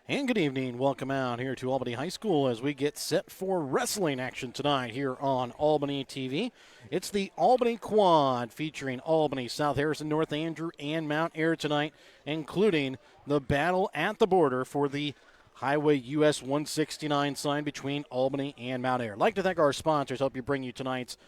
And good evening. Welcome out here to Albany High School as we get set for wrestling action tonight here on Albany TV. It's the Albany Quad featuring Albany, South Harrison, North Andrew, and Mount Ayr tonight, including the battle at the border for the Highway US 169 sign between Albany and Mount Ayr. I'd like to thank our sponsors, help you bring you tonight's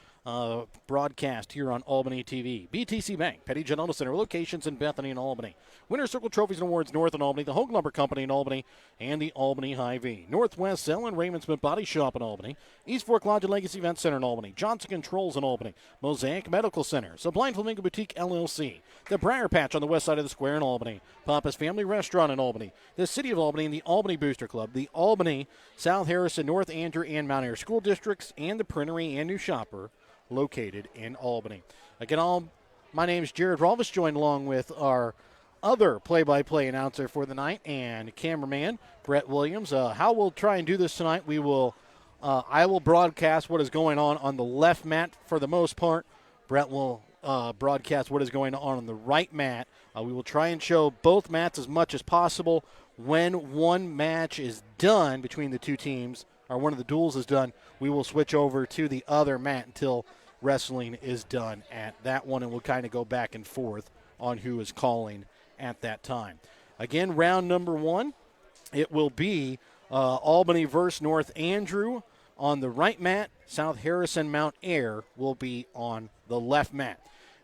broadcast here on Albany TV. BTC Bank, Petty General Center, locations in Bethany and Albany. Winter Circle Trophies and Awards North in Albany, the Hogue Lumber Company in Albany, and the Albany Hy-Vee. Northwest Cell and Raymond Smith Body Shop in Albany. East Fork Lodge and Legacy Event Center in Albany. Johnson Controls in Albany. Mosaic Medical Center. Sublime Flamingo Boutique LLC. The Briar Patch on the west side of the square in Albany. Papa's Family Restaurant in Albany. The City of Albany and the Albany Booster Club. The Albany, South Harrison, North Andrew, and Mount Ayr School Districts. And the Printery and New Shopper located in Albany. Again, my name is Jared Rolvis, joined along with our other play-by-play announcer for the night and cameraman Brett Williams. How we'll try and do this tonight, I will broadcast what is going on the left mat for the most part. Brett will broadcast what is going on the right mat. We will try and show both mats as much as possible. When one match is done between the two teams, or one of the duels is done, we will switch over to the other mat until wrestling is done at that one, and we'll kind of go back and forth on who is calling at that time. Again, round number one, it will be Albany versus North Andrew on the right mat. South Harrison Mount Ayr will be on the left mat.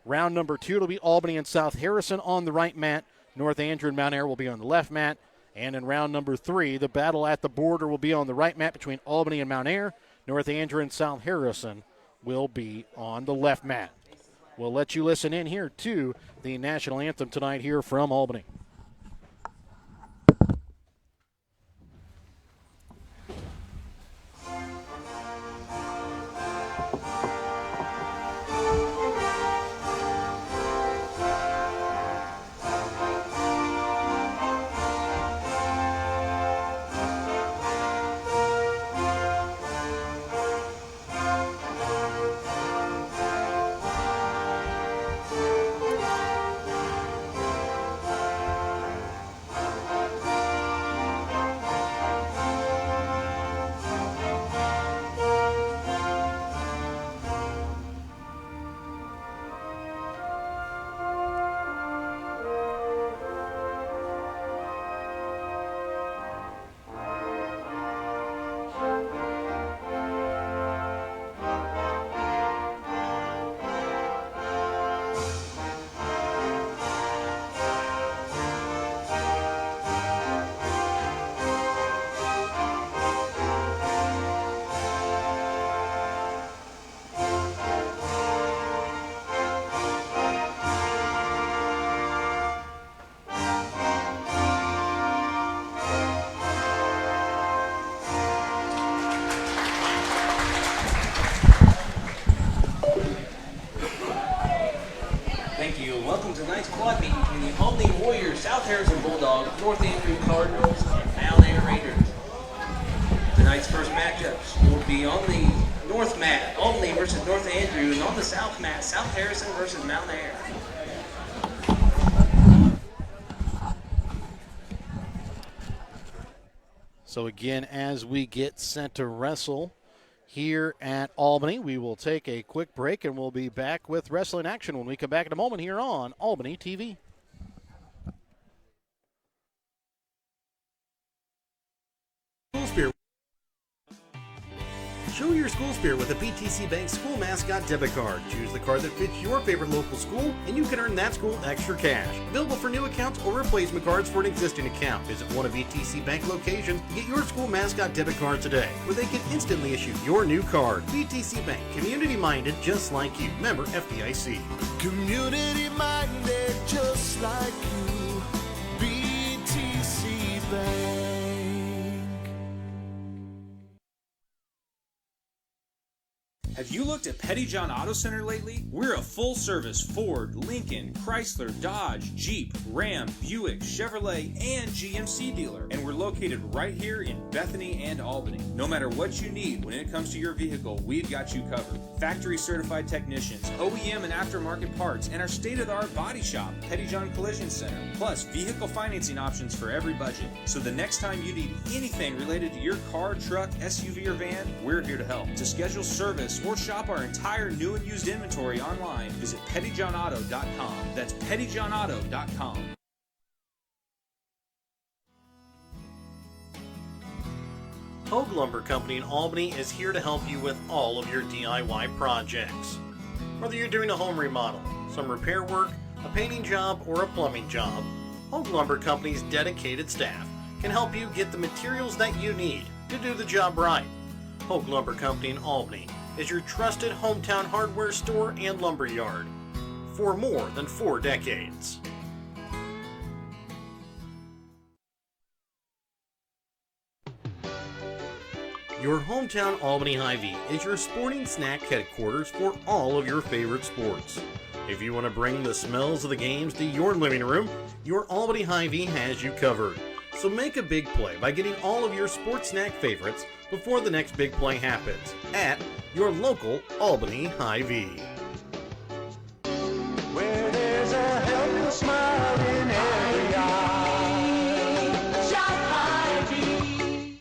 Round number two, it'll be Albany and South Harrison on the right mat. North Andrew and Mount Ayr will be on the left mat. And in round number three, the battle at the border will be on the right mat between Albany and Mount Ayr. North Andrew and South Harrison will be on the left mat. We'll let you listen in here to the national anthem tonight here from Albany. South Harrison Bulldogs, North Andrew Cardinals, and Mount Ayr Raiders. Tonight's first matchups will be on the north mat, Albany versus North Andrew, and on the south mat, South Harrison versus Mount Ayr. So again, as we get set to wrestle here at Albany, we will take a quick break and we'll be back with wrestling action when we come back in a moment here on Albany TV. Show your school spirit with a BTC Bank School Mascot Debit Card. Choose the card that fits your favorite local school, and you can earn that school extra cash. Available for new accounts or replacement cards for an existing account. Visit one of BTC Bank locations to get your school mascot debit card today, where they can instantly issue your new card. BTC Bank, community-minded just like you. Member FDIC. Community-minded just like you. BTC Bank. Have you looked at Pettyjohn Auto Center lately? We're a full-service Ford, Lincoln, Chrysler, Dodge, Jeep, Ram, Buick, Chevrolet, and GMC dealer. And we're located right here in Bethany and Albany. No matter what you need when it comes to your vehicle, we've got you covered. Factory-certified technicians, OEM and aftermarket parts, and our state-of-the-art body shop, Pettyjohn Collision Center. Plus, vehicle financing options for every budget. So the next time you need anything related to your car, truck, SUV, or van, we're here to help. To schedule service or shop our entire new and used inventory online, visit pettyjohnauto.com. That's pettyjohnauto.com. Hogue Lumber Company in Albany is here to help you with all of your DIY projects. Whether you're doing a home remodel, some repair work, a painting job, or a plumbing job, Hogue Lumber Company's dedicated staff can help you get the materials that you need to do the job right. Hogue Lumber Company in Albany is your trusted hometown hardware store and lumber yard for more than 4 decades. Your hometown Albany Hy-Vee is your sporting snack headquarters for all of your favorite sports. If you want to bring the smells of the games to your living room, your Albany Hy-Vee has you covered. So make a big play by getting all of your sports snack favorites before the next big play happens at your local Albany Hy-Vee. Where there's a helping smile in every eye. Shop Hy-Vee.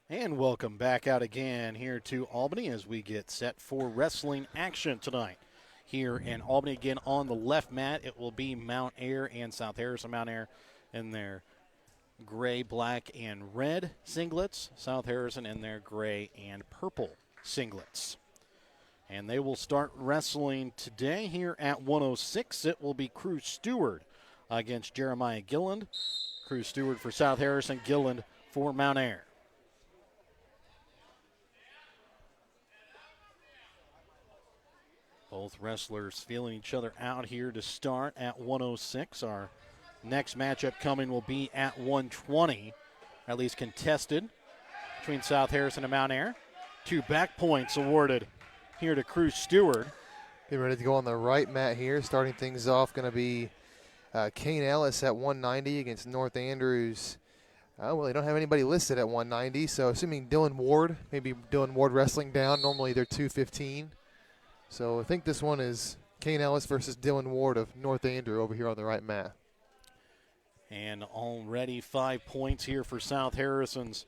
And welcome back out again here to Albany as we get set for wrestling action tonight. Here in Albany again on the left mat, it will be Mount Ayr and South Harrison. Mount Ayr in their gray, black, and red singlets. South Harrison in their gray and purple singlets. And they will start wrestling today here at 106. It will be Cruz Stewart against Jeremiah Gilland. Cruz Stewart for South Harrison, Gilland for Mount Ayr. Both wrestlers feeling each other out here to start at 106. Our next matchup coming will be at 120, at least contested, between South Harrison and Mount Ayr. 2 back points awarded here to Cruz Stewart. Getting ready to go on the right mat here. Starting things off going to be Kane Ellis at 190 against North Andrews. Well, they don't have anybody listed at 190, so assuming Dylan Ward, maybe Dylan Ward wrestling down. Normally they're 215. So I think this one is Kane Ellis versus Dylan Ward of North Andrew over here on the right mat. And already 5 points here for South Harrison's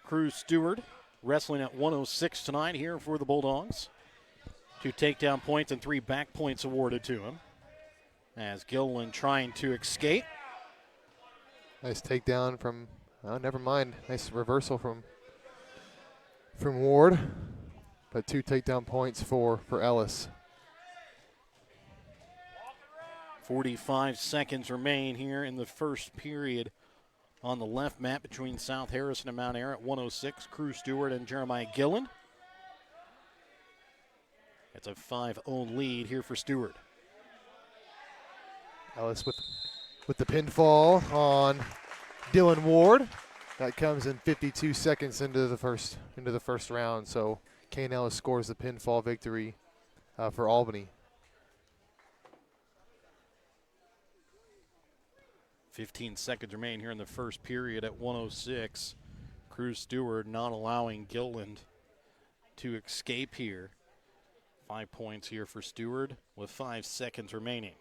Cruz Stewart, wrestling at 106 tonight here for the Bulldogs. 2 takedown points and 3 back points awarded to him. As Gilliland trying to escape. Nice takedown from, never mind. Nice reversal from Ward. But 2 takedown points for Ellis. 45 seconds remain here in the first period on the left mat between South Harrison and Mount Ayr at 106. Cruz Stewart and Jeremiah Gilland. It's a 5-0 lead here for Stewart. Ellis with the pinfall on Dylan Ward. That comes in 52 seconds into the first round. So Kane Ellis scores the pinfall victory for Albany. 15 seconds remain here in the first period at 106. Cruz Stewart not allowing Gilland to escape here. 5 points here for Stewart with 5 seconds remaining.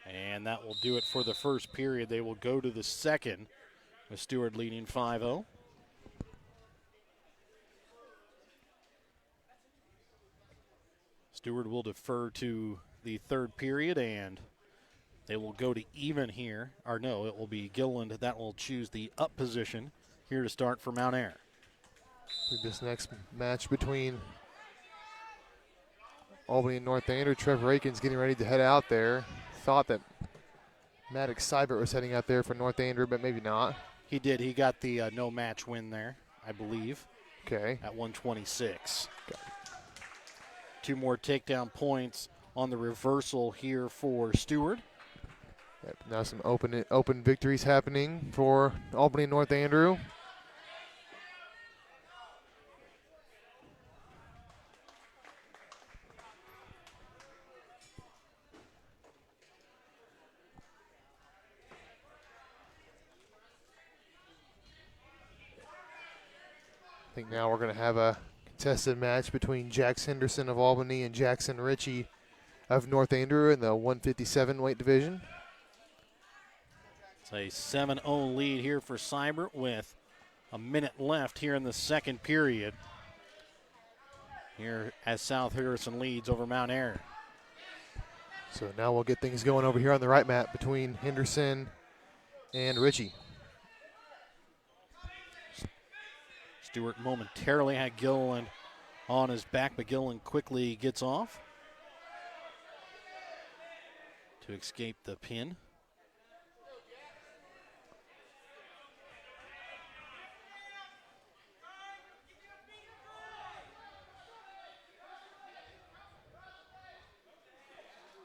And that will do it for the first period. They will go to the second with Stewart leading 5-0. Stewart will defer to the third period, and they will go to even here. Or no, it will be Gilland that will choose the up position here to start for Mount Ayr. This next match between Albany and North Andrew, Trevor Aikens getting ready to head out there. Thought that Maddox Seibert was heading out there for North Andrew, but maybe not. He did. He got the no match win there, I believe. Okay. At 126. 2 more takedown points on the reversal here for Stewart. Yep, now some open victories happening for Albany and North Andrew. I think now we're going to have a contested match between Jax Henderson of Albany and Jackson Ritchie of North Andrew in the 157 weight division. It's a 7-0 lead here for Seibert with a minute left here in the second period. Here as South Harrison leads over Mount Airy. So now we'll get things going over here on the right mat between Henderson and Ritchie. Stewart momentarily had Gilliland on his back, but Gilliland quickly gets off to escape the pin.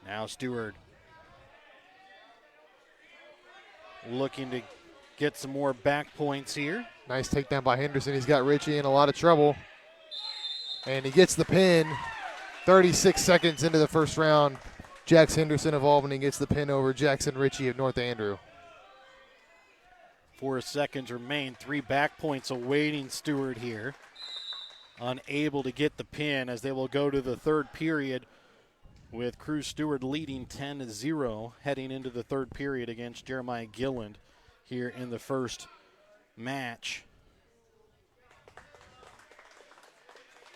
Now Stewart looking to get some more back points here. Nice takedown by Henderson. He's got Ritchie in a lot of trouble. And he gets the pin. 36 seconds into the first round. Jax Henderson of Albany gets the pin over Jackson Ritchie of North Andrew. 4 seconds remain. 3 back points awaiting Stewart here. Unable to get the pin as they will go to the third period with Cruz Stewart leading 10-0 heading into the third period against Jeremiah Gilliland here in the first match.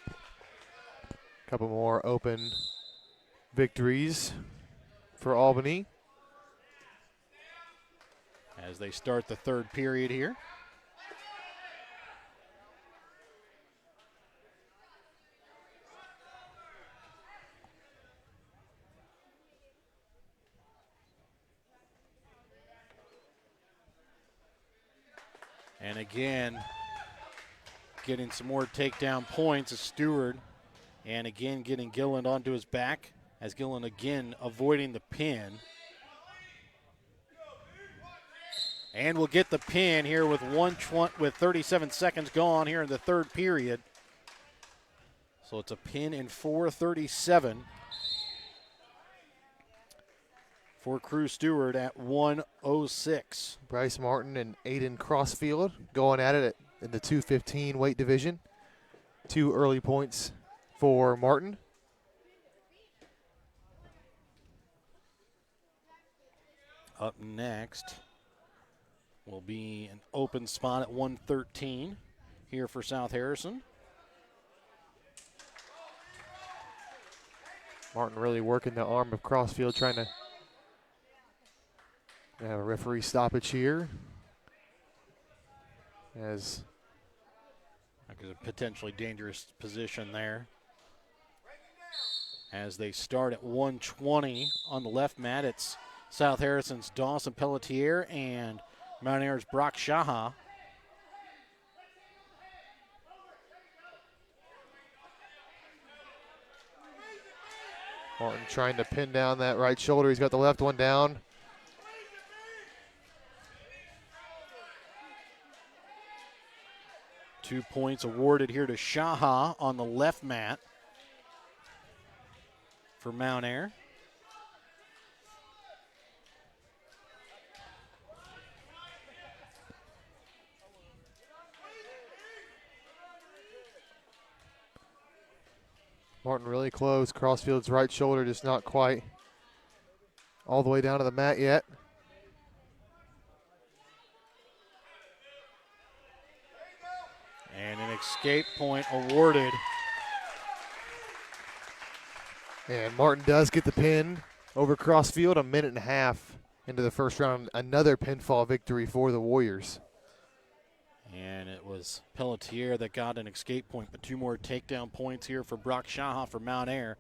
A couple more open victories for Albany As they start the third period here. And again, getting some more takedown points is Stewart. And again, getting Gilliland onto his back as Gilliland again avoiding the pin. And we'll get the pin here with 37 seconds gone here in the third period. So it's a pin in 4:37 for Cruz Stewart at 1:06. Bryce Martin and Aiden Crossfield going at it in the 215 weight division. 2 early points for Martin. Up next will be an open spot at 113 here for South Harrison. Martin really working the arm of Crossfield, trying to have a referee stoppage here. As That is a potentially dangerous position there. As they start at 120 on the left mat, it's South Harrison's Dawson Pelletier and Mount Airy's Brock Shaha. Martin trying to pin down that right shoulder. He's got the left one down. Two points awarded here to Shaha on the left mat for Mount Airy. Martin really close. Crossfield's right shoulder just not quite all the way down to the mat yet. And an escape point awarded. And Martin does get the pin over Crossfield. 1.5 minutes into the first round. Another pinfall victory for the Warriors. And it was Pelletier that got an escape point, but 2 more takedown points here for Brock Shaha for Mount Airy,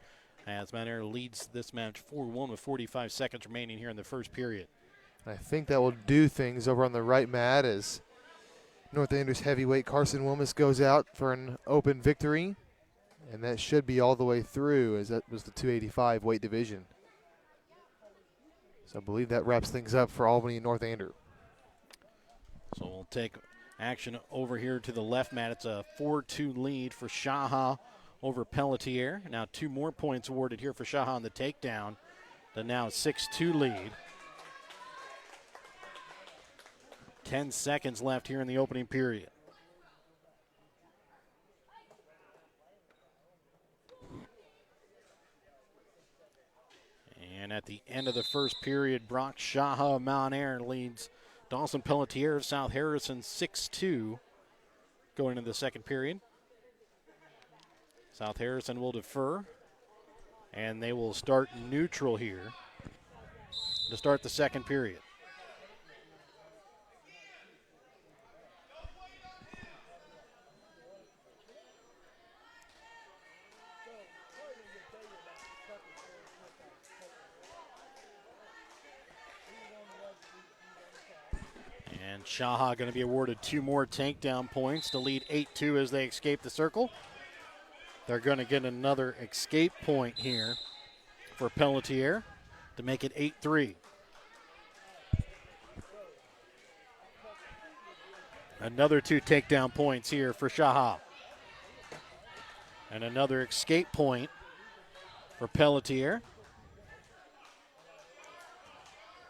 as Mount Airy leads this match 4-1 with 45 seconds remaining here in the first period. I think that will do things over on the right mat as North Andrews heavyweight Carson Wilmus goes out for an open victory. And that should be all the way through, as that was the 285 weight division. So I believe that wraps things up for Albany and North Andrew. So we'll take action over here to the left mat. It's a 4-2 lead for Shaha over Pelletier. Now 2 more points awarded here for Shaha on the takedown. The now 6-2 lead. 10 seconds left here in the opening period. at the end of the first period, Brock Shaha of Mount Air leads Dawson Pelletier of South Harrison 6-2 going into the second period. South Harrison will defer, and they will start neutral here to start the second period. And Shaha going to be awarded 2 more takedown points to lead 8-2 as they escape the circle. They're going to get another escape point here for Pelletier to make it 8-3. Another 2 takedown points here for Shaha. And another escape point for Pelletier.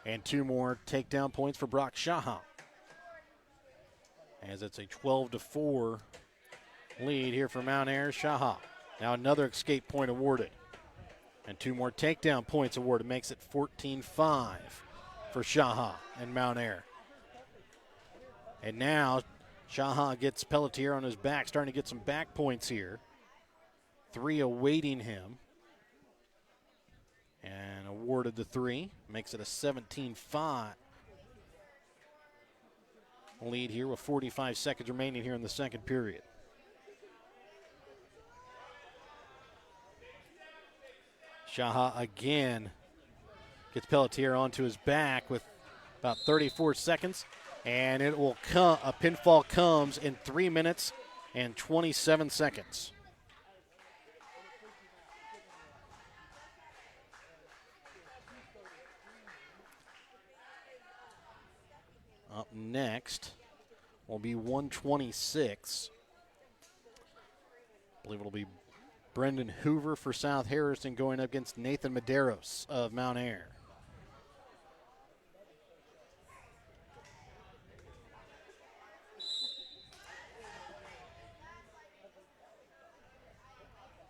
And 2 more takedown points for Brock Shaha, as it's a 12-4 lead here for Mount Air. Shaha. Now another escape point awarded. And 2 more takedown points awarded. Makes it 14-5 for Shaha and Mount Air. And now Shaha gets Pelletier on his back, starting to get some back points here. 3 awaiting him. And awarded the 3. Makes it a 17-5 lead here with 45 seconds remaining here in the second period. Shaha again gets Pelletier onto his back with about 34 seconds. And it will come, a pinfall comes in 3 minutes and 27 seconds. Up next will be 126. I believe it'll be Brendan Hoover for South Harrison going up against Nathan Medeiros of Mount Air.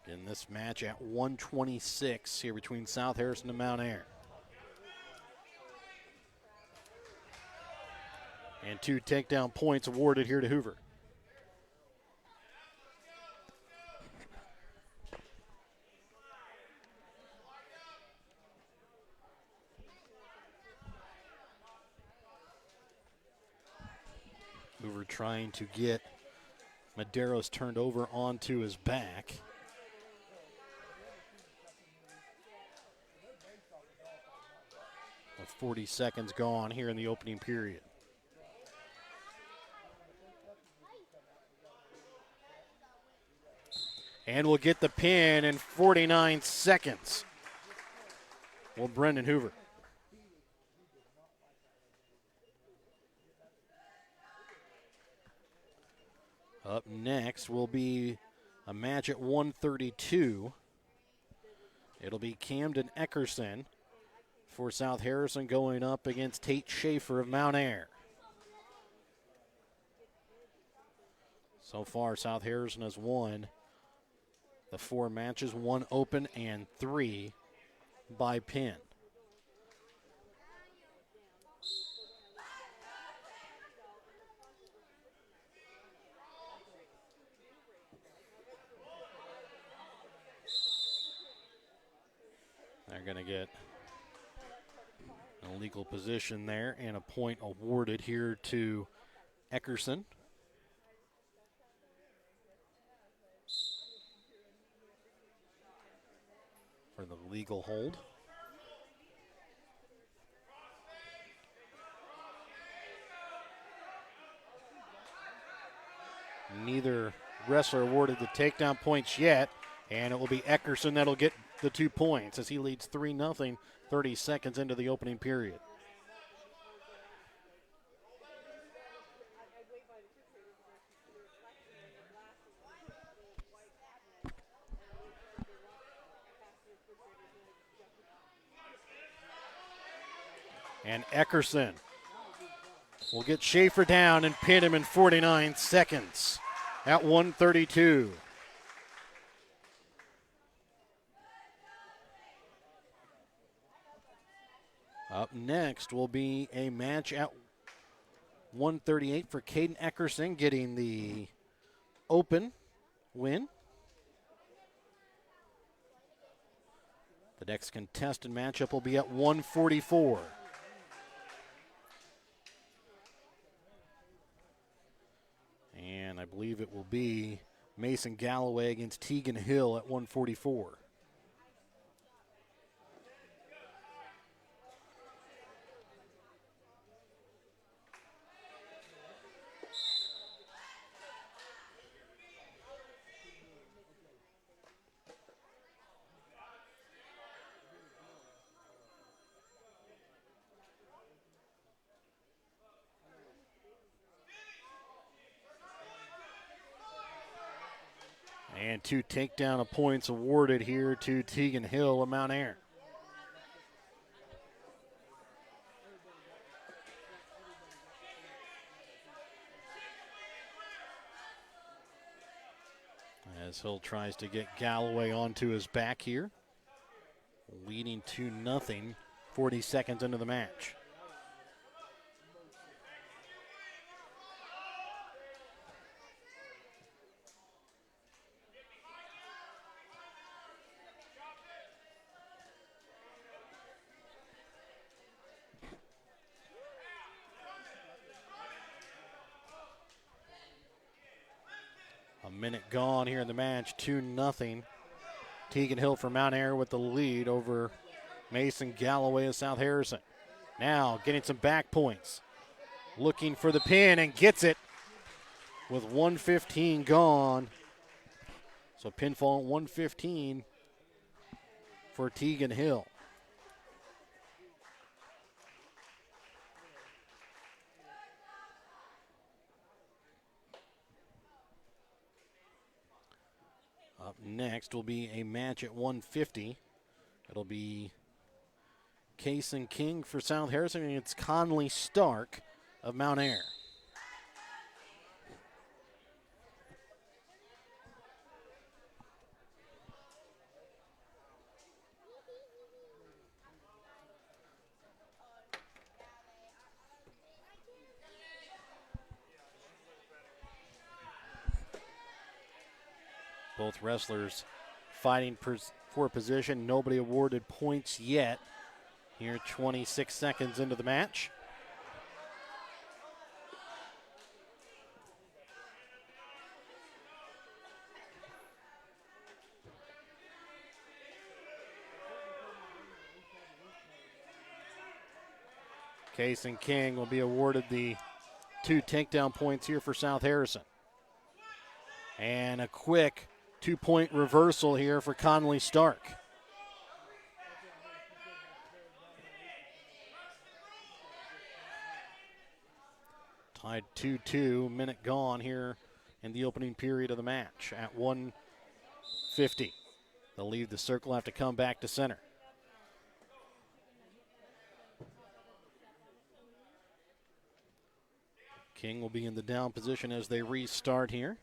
In this match at 126 here between South Harrison and Mount Air. And 2 takedown points awarded here to Hoover. Hoover trying to get Medeiros turned over onto his back. With 40 seconds gone here in the opening period. And we'll get the pin in 49 seconds. Well, Brendan Hoover. Up next will be a match at 132. It'll be Camden Eckerson for South Harrison going up against Tate Schaefer of Mount Air. So far, South Harrison has won the 4 matches, 1 open and 3 by pin. They're going to get an illegal position there and a point awarded here to Eckerson. For the legal hold. Neither wrestler awarded the takedown points yet, and it will be Eckerson that'll get the 2 points as he leads 3-0, 30 seconds into the opening period. And Eckerson will get Schaefer down and pin him in 49 seconds at 132. Up next will be a match at 138 for Caden Eckerson, getting the open win. The next contested matchup will be at 144. And I believe it will be Mason Galloway against Tegan Hill at 144. And 2 takedown points awarded here to Tegan Hill of Mount Ayr. As Hill tries to get Galloway onto his back here. Leading 2-0, 40 seconds into the match. A minute gone here in the match, 2-0. Tegan Hill for Mount Ayr with the lead over Mason Galloway of South Harrison. Now getting some back points. Looking for the pin and gets it with 1:15 gone. So pinfall at 1:15 for Tegan Hill. Up next will be a match at 150. It'll be Kaysen King for South Harrison, and it's Conley Stark of Mount Ayr. Both wrestlers fighting for position. Nobody awarded points yet. Here, 26 seconds into the match. Kaysen King will be awarded the 2 takedown points here for South Harrison. And a quick 2-point reversal here for Conley Stark. Tied 2-2, minute gone here in the opening period of the match at 150. They'll leave the circle, have to come back to center. King will be in the down position as they restart here.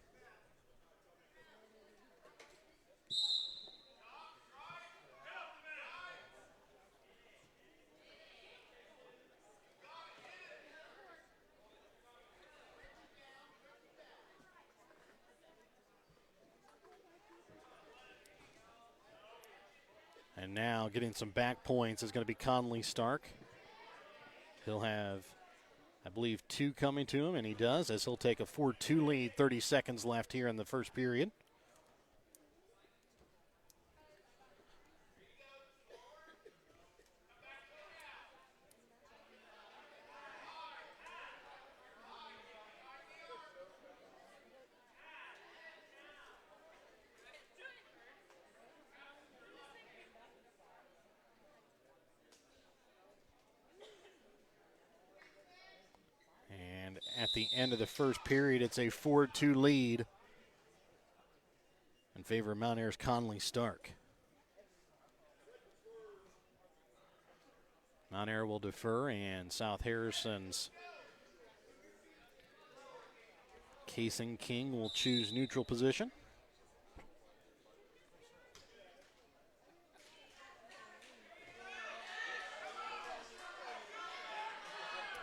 And now getting some back points is going to be Conley Stark. He'll have, I believe, 2 coming to him, and he does, as he'll take a 4-2 lead, 30 seconds left here in the first period. At the end of the first period, it's a 4-2 lead in favor of Mount Air's Conley Stark. Mount Air will defer, and South Harrison's Kaysen King will choose neutral position.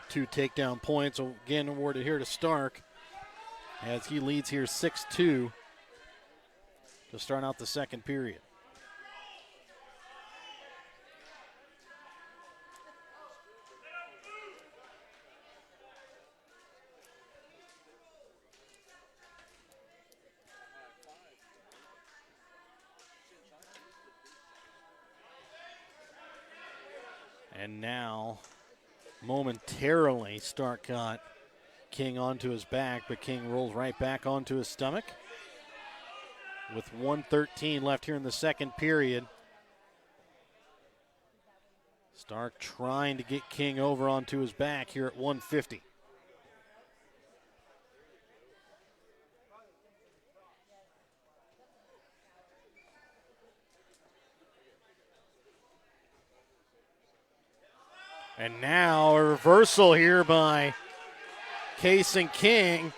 2 takedown points again awarded here to Stark as he leads here 6-2 to start out the second period. And now, momentarily, Stark got King onto his back, but King rolls right back onto his stomach. With 1:13 left here in the second period. Stark trying to get King over onto his back here at 150. And now a reversal here by Case and King.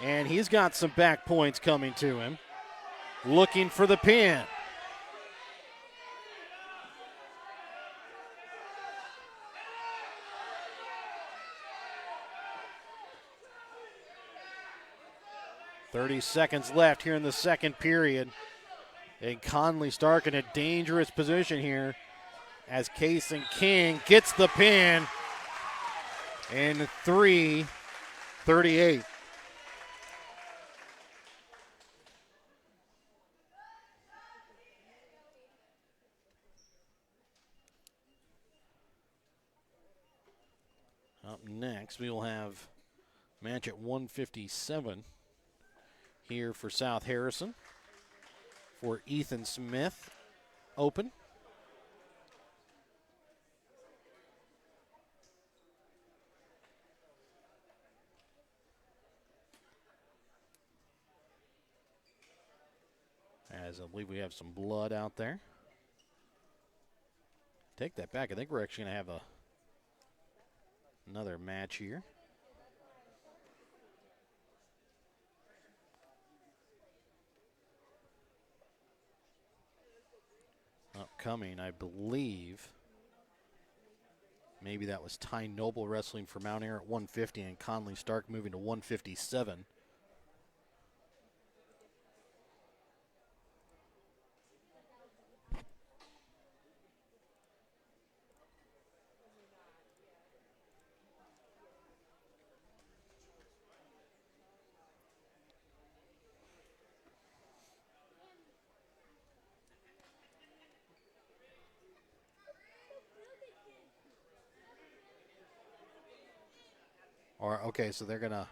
And he's got some back points coming to him. Looking for the pin. .30 seconds left here in the second period. And Conley Stark in a dangerous position here as Case and King gets the pin in 3:38. Up next, we will have a match at 157 here for South Harrison for Ethan Smith Open. As I believe we have some blood out there. Take that back. I think we're actually going to have another match here. Upcoming, I believe, maybe that was Ty Noble wrestling for Mount Air at 150 and Conley Stark moving to 157. Okay, so they're gonna,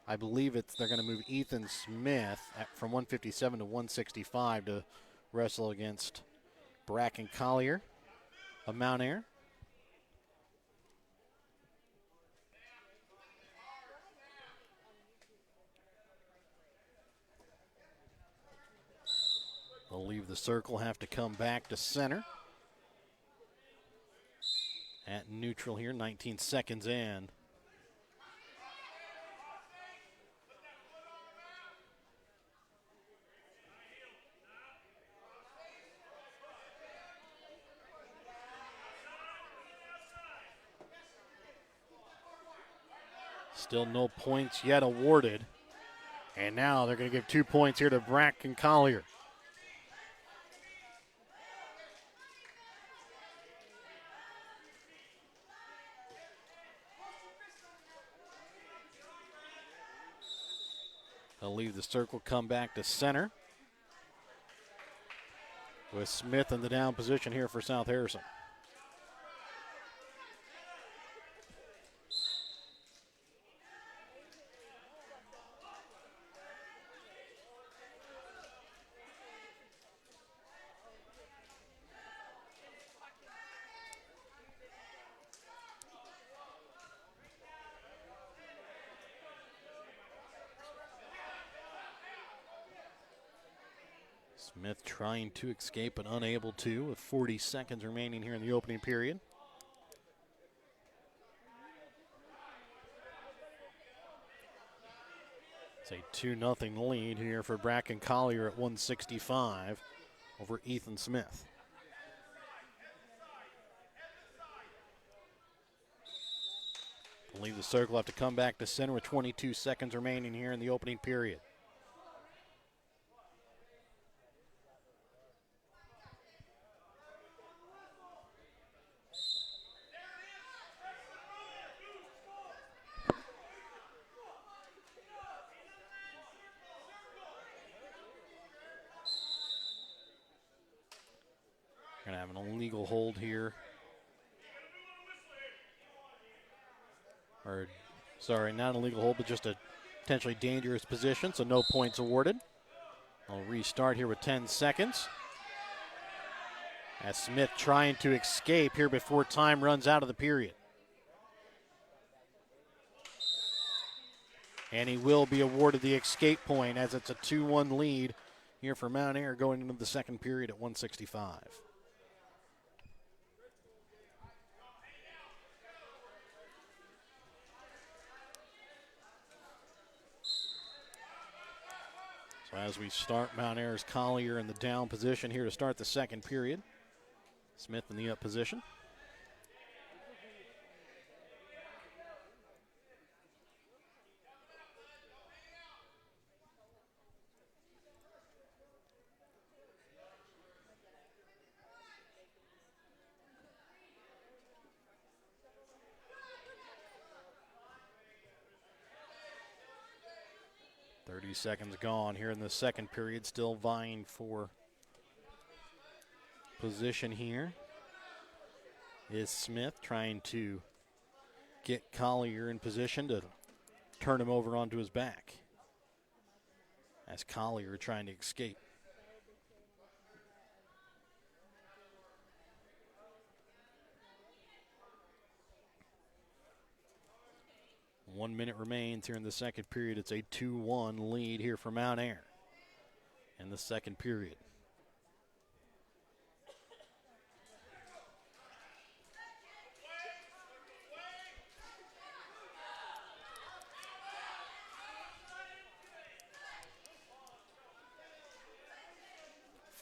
I believe they're gonna move Ethan Smith from 157 to 165 to wrestle against Bracken Collier of Mount Air. They'll leave the circle, have to come back to center. At neutral here, 19 seconds in. Still no points yet awarded. And now they're going to give 2 points here to Bracken Collier. They'll leave the circle, come back to center. With Smith in the down position here for South Harrison. Smith trying to escape but unable to with 40 seconds remaining here in the opening period. It's a 2-0 lead here for Bracken Collier at 165 over Ethan Smith. Leave the circle, have to come back to center with 22 seconds remaining here in the opening period. Going to have an illegal hold here. Or, sorry, not an illegal hold, but just a potentially dangerous position, so no points awarded. I'll restart here with 10 seconds. As Smith trying to escape here before time runs out of the period. And he will be awarded the escape point as it's a 2-1 lead here for Mount Air going into the second period at 165. So as we start, Mount Air's Collier in the down position here to start the second period. Smith in the up position. Seconds gone here in the second period, still vying for position here is Smith trying to get Collier in position to turn him over onto his back as Collier trying to escape. One minute remains here in the second period. It's a 2-1 lead here for Mount Air in the second period.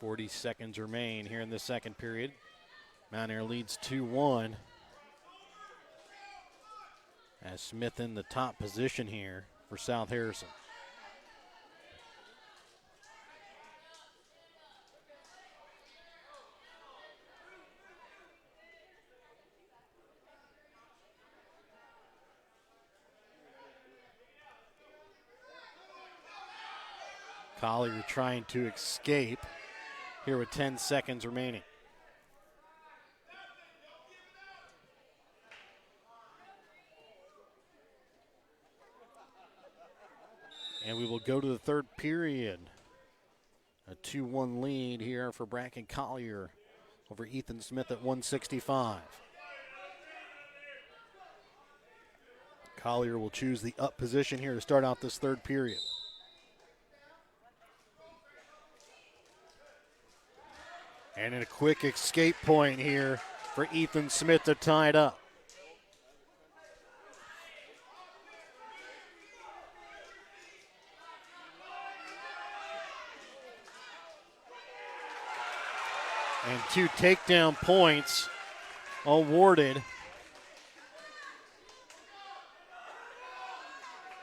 .40 seconds remain here in the second period. Mount Air leads 2-1. As Smith in the top position here for South Harrison. Collier trying to escape here with 10 seconds remaining. And we will go to the third period. A 2-1 lead here for Bracken Collier over Ethan Smith at 165. Collier will choose the up position here to start out this third period. And a quick escape point here for Ethan Smith to tie it up. And 2 takedown points awarded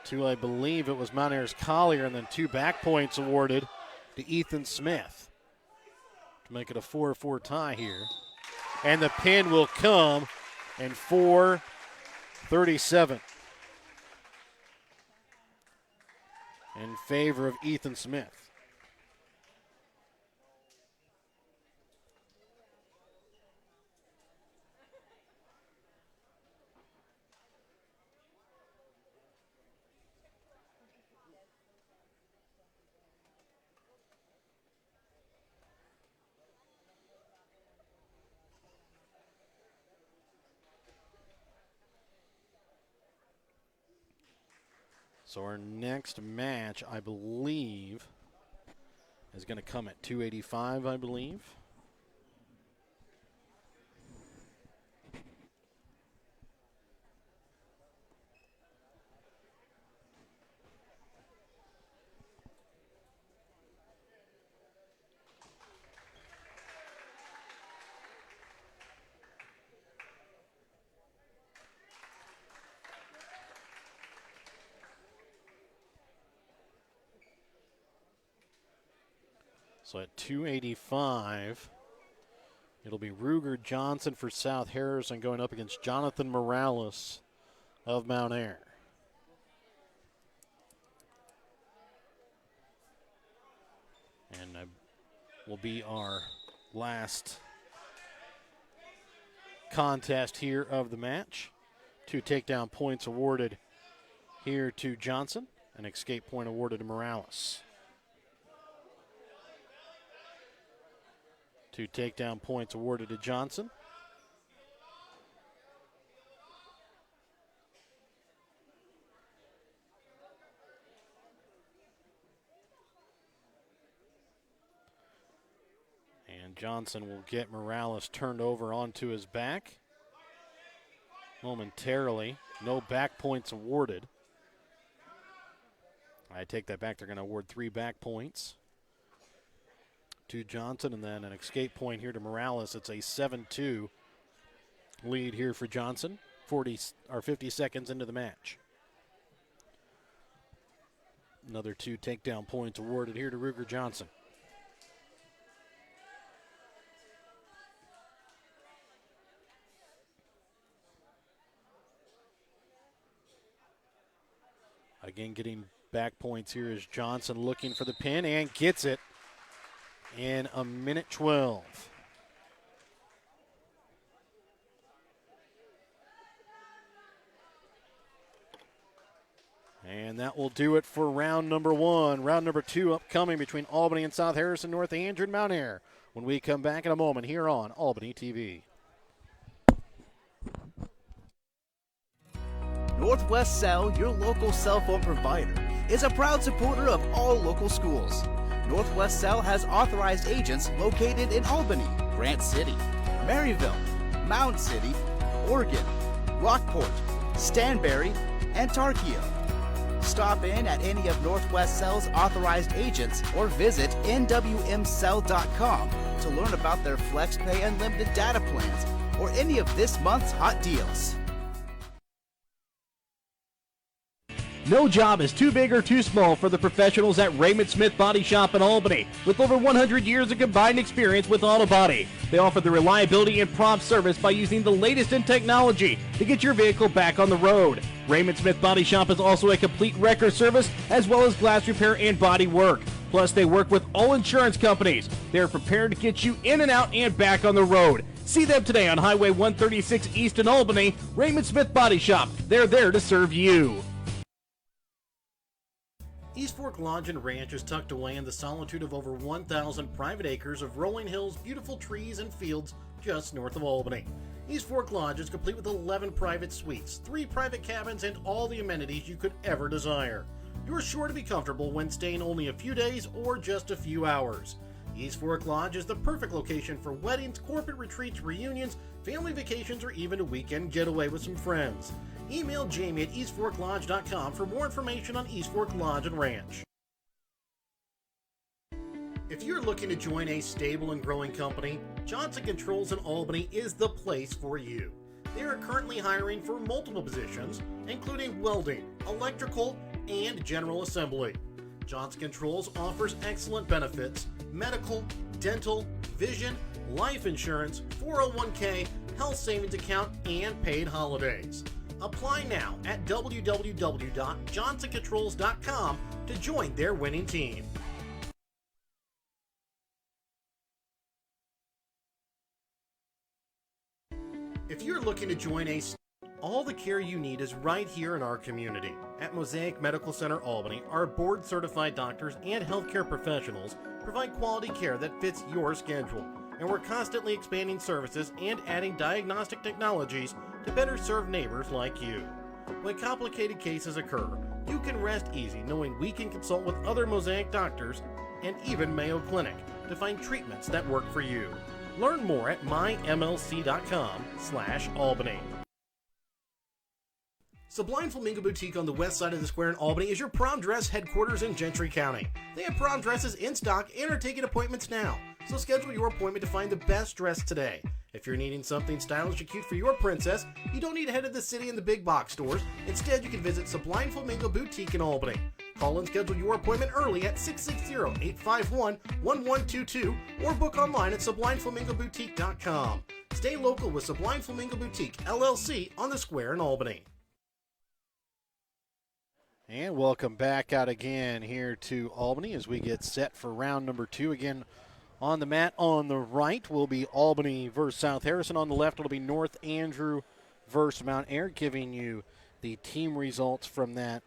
to, I believe it was Mount Air's Collier, and then 2 back points awarded to Ethan Smith to make it a 4-4 tie here. And the pin will come in 4:37 in favor of Ethan Smith. So our next match, I believe, is going to come at 285, I believe. So at 285, it'll be Ruger Johnson for South Harrison going up against Jonathan Morales of Mount Air. And will be our last contest here of the match. 2 takedown points awarded here to Johnson. An escape point awarded to Morales. 2 takedown points awarded to Johnson. And Johnson will get Morales turned over onto his back momentarily. No back points awarded. I take that back. They're going to award 3 back points to Johnson, and then an escape point here to Morales. It's a 7-2 lead here for Johnson, 50 seconds into the match. Another 2 takedown points awarded here to Ruger Johnson. Again, getting back points here is Johnson looking for the pin and gets it in a minute 12. And that will do it for round number 1. Round number 2 upcoming between Albany and South Harrison, North Andrew and Mount Air. When we come back in a moment here on Albany TV. Northwest Cell, your local cell phone provider, is a proud supporter of all local schools. Northwest Cell has authorized agents located in Albany, Grant City, Maryville, Mound City, Oregon, Rockport, Stanberry, and Tarkio. Stop in at any of Northwest Cell's authorized agents or visit nwmcell.com to learn about their FlexPay unlimited data plans or any of this month's hot deals. No job is too big or too small for the professionals at Raymond Smith Body Shop in Albany. With over 100 years of combined experience with auto body, they offer the reliability and prompt service by using the latest in technology to get your vehicle back on the road. Raymond Smith Body Shop is also a complete wrecker service as well as glass repair and body work. Plus, they work with all insurance companies. They are prepared to get you in and out and back on the road. See them today on Highway 136 East in Albany. Raymond Smith Body Shop. They're there to serve you. East Fork Lodge and Ranch is tucked away in the solitude of over 1,000 private acres of rolling hills, beautiful trees, and fields just north of Albany. East Fork Lodge is complete with 11 private suites, 3 private cabins, and all the amenities you could ever desire. You're sure to be comfortable when staying only a few days or just a few hours. East Fork Lodge is the perfect location for weddings, corporate retreats, reunions, family vacations, or even a weekend getaway with some friends. Email Jamie at eastforklodge.com for more information on East Fork Lodge and Ranch. If you're looking to join a stable and growing company, Johnson Controls in Albany is the place for you. They are currently hiring for multiple positions, including welding, electrical, and general assembly. Johnson Controls offers excellent benefits, medical, dental, vision, life insurance, 401k, health savings account, and paid holidays. Apply now at www.johnsoncontrols.com to join their winning team. If you're looking to join all the care you need is right here in our community. At Mosaic Medical Center Albany, our board-certified doctors and healthcare professionals provide quality care that fits your schedule. And we're constantly expanding services and adding diagnostic technologies to better serve neighbors like you. When complicated cases occur, you can rest easy knowing we can consult with other Mosaic doctors and even Mayo Clinic to find treatments that work for you. Learn more at mymlc.com/Albany. Sublime Flamingo Boutique on the west side of the square in Albany is your prom dress headquarters in Gentry County. They have prom dresses in stock and are taking appointments now, so schedule your appointment to find the best dress today. If you're needing something stylish and cute for your princess, you don't need to head to the city and the big box stores. Instead, you can visit Sublime Flamingo Boutique in Albany. Call and schedule your appointment early at 660-851-1122 or book online at SublimeFlamingoBoutique.com. Stay local with Sublime Flamingo Boutique, LLC on the square in Albany. And welcome back out again here to Albany as we get set for round number 2. Again, on the mat on the right will be Albany versus South Harrison. On the left, it'll be North Andrew versus Mount Ayr. Giving you the team results from that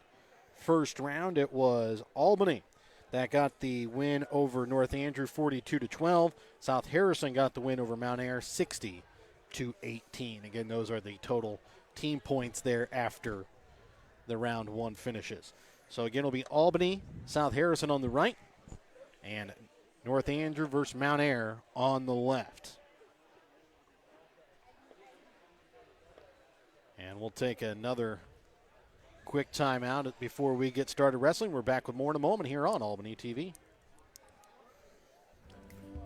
first round, it was Albany that got the win over North Andrew 42-12. South Harrison got the win over Mount Ayr 60-18. Again, those are the total team points there after the round 1 finishes. So again, it'll be Albany, South Harrison on the right, and North Andrew versus Mount Ayr on the left. And we'll take another quick timeout before we get started wrestling. We're back with more in a moment here on Albany TV.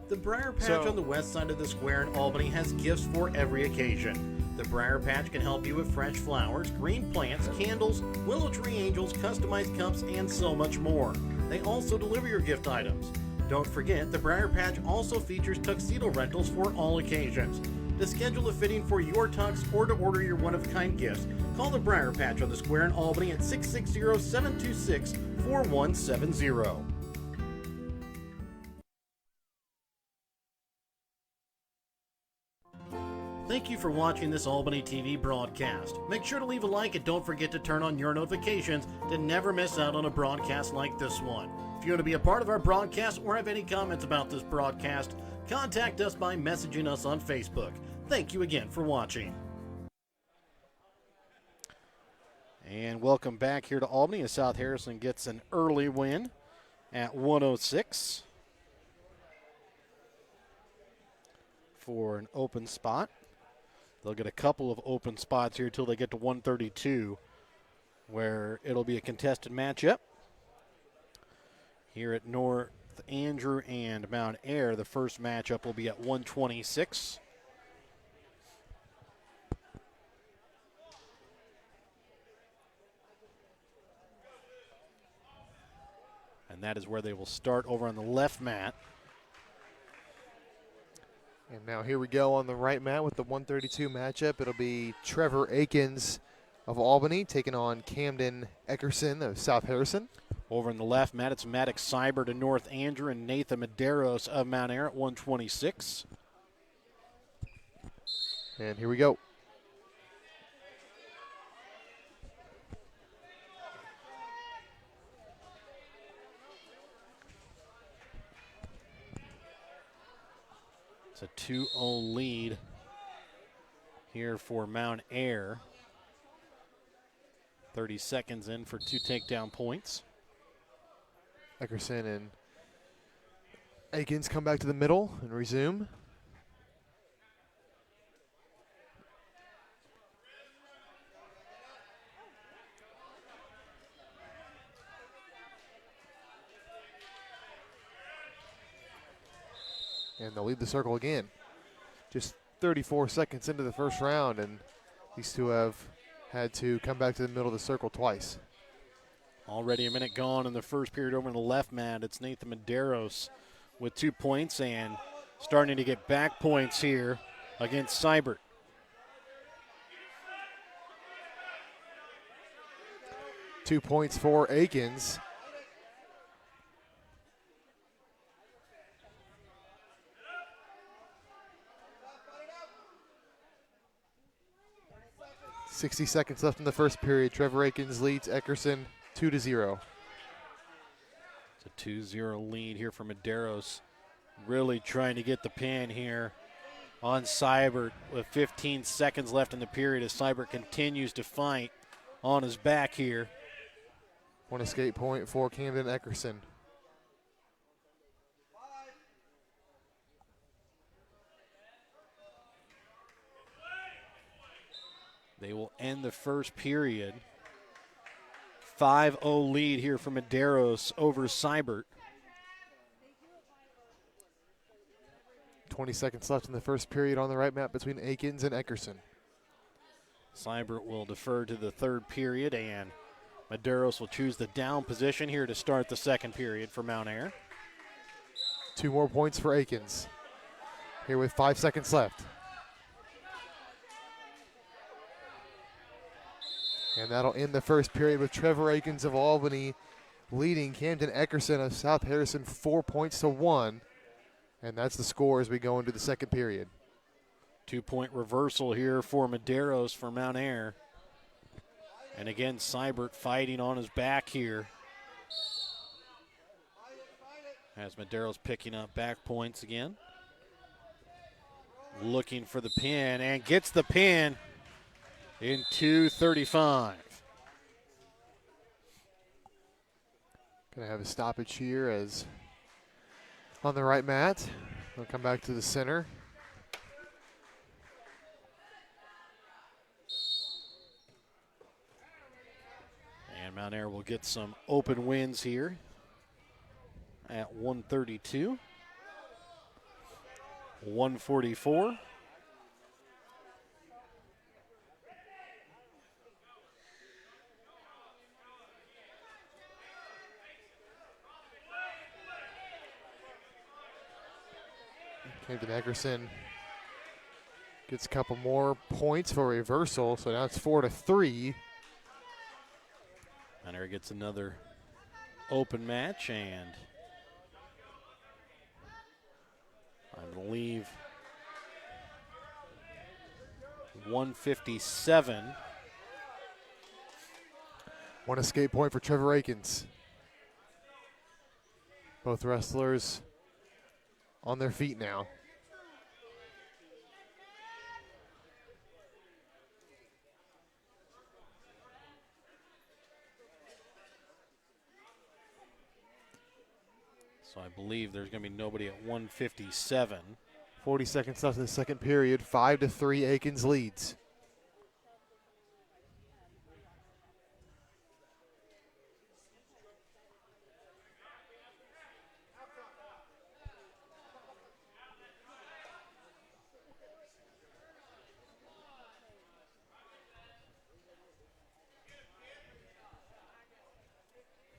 The Briar Patch on the west side of the square in Albany has gifts for every occasion. The Briar Patch can help you with fresh flowers, green plants, candles, willow tree angels, customized cups, and so much more. They also deliver your gift items. Don't forget, the Briar Patch also features tuxedo rentals for all occasions. To schedule a fitting for your tux or to order your one-of-a-kind gifts, call the Briar Patch on the square in Albany at 660-726-4170. Thank you for watching this Albany TV broadcast. Make sure to leave a like and don't forget to turn on your notifications to never miss out on a broadcast like this one. If you want to be a part of our broadcast or have any comments about this broadcast, contact us by messaging us on Facebook. Thank you again for watching. And welcome back here to Albany as South Harrison gets an early win at 106 for an open spot. They'll get a couple of open spots here until they get to 132, where it'll be a contested matchup. Here at North Andrew and Mount Ayr, the first matchup will be at 126. And that is where they will start over on the left mat. And now here we go on the right mat with the 132 matchup. It'll be Trevor Akins of Albany taking on Camden Eckerson of South Harrison. Over on the left mat, it's Maddox Seibert of North Andrew and Nathan Medeiros of Mount Ayr at 126. And here we go. It's a 2-0 lead here for Mount Ayr. 30 seconds in for 2 takedown points. Eckerson and Akins come back to the middle and resume. And they'll leave the circle again. Just 34 seconds into the first round, and these two have had to come back to the middle of the circle twice. Already a minute gone in the first period over on the left mat. It's Nathan Medeiros with 2 points and starting to get back points here against Seibert. Two points for Akins. .60 seconds left in the first period. Trevor Akins leads Eckerson 2-0. It's a 2-0 lead here for Medeiros. Really trying to get the pin here on Seibert with 15 seconds left in the period as Seibert continues to fight on his back here. One escape point for Camden Eckerson. They will end the first period. 5-0 lead here for Medeiros over Seibert. 20 seconds left in the first period on the right mat between Akins and Eckerson. Seibert will defer to the third period, and Medeiros will choose the down position here to start the second period for Mount Air. 2 more points for Aikens. Here with 5 seconds left. And that'll end the first period with Trevor Aikens of Albany leading Camden Eckerson of South Harrison 4 points to 1. And that's the score as we go into the second period. 2-point reversal here for Medeiros for Mount Air. And again, Seibert fighting on his back here. As Medeiros picking up back points again. Looking for the pin and gets the pin in 2:35. Gonna have a stoppage here as on the right mat. We'll come back to the center. And Mount Air will get some open wins here at 132, 144. Camden Eckerson gets a couple more points for reversal, so now it's 4-3. Mount Air gets another open match, and I believe 157. One escape point for Trevor Aikens. Both wrestlers on their feet now. So I believe there's going to be nobody at 157. 40 seconds left in the second period. 5-3, Aikens leads.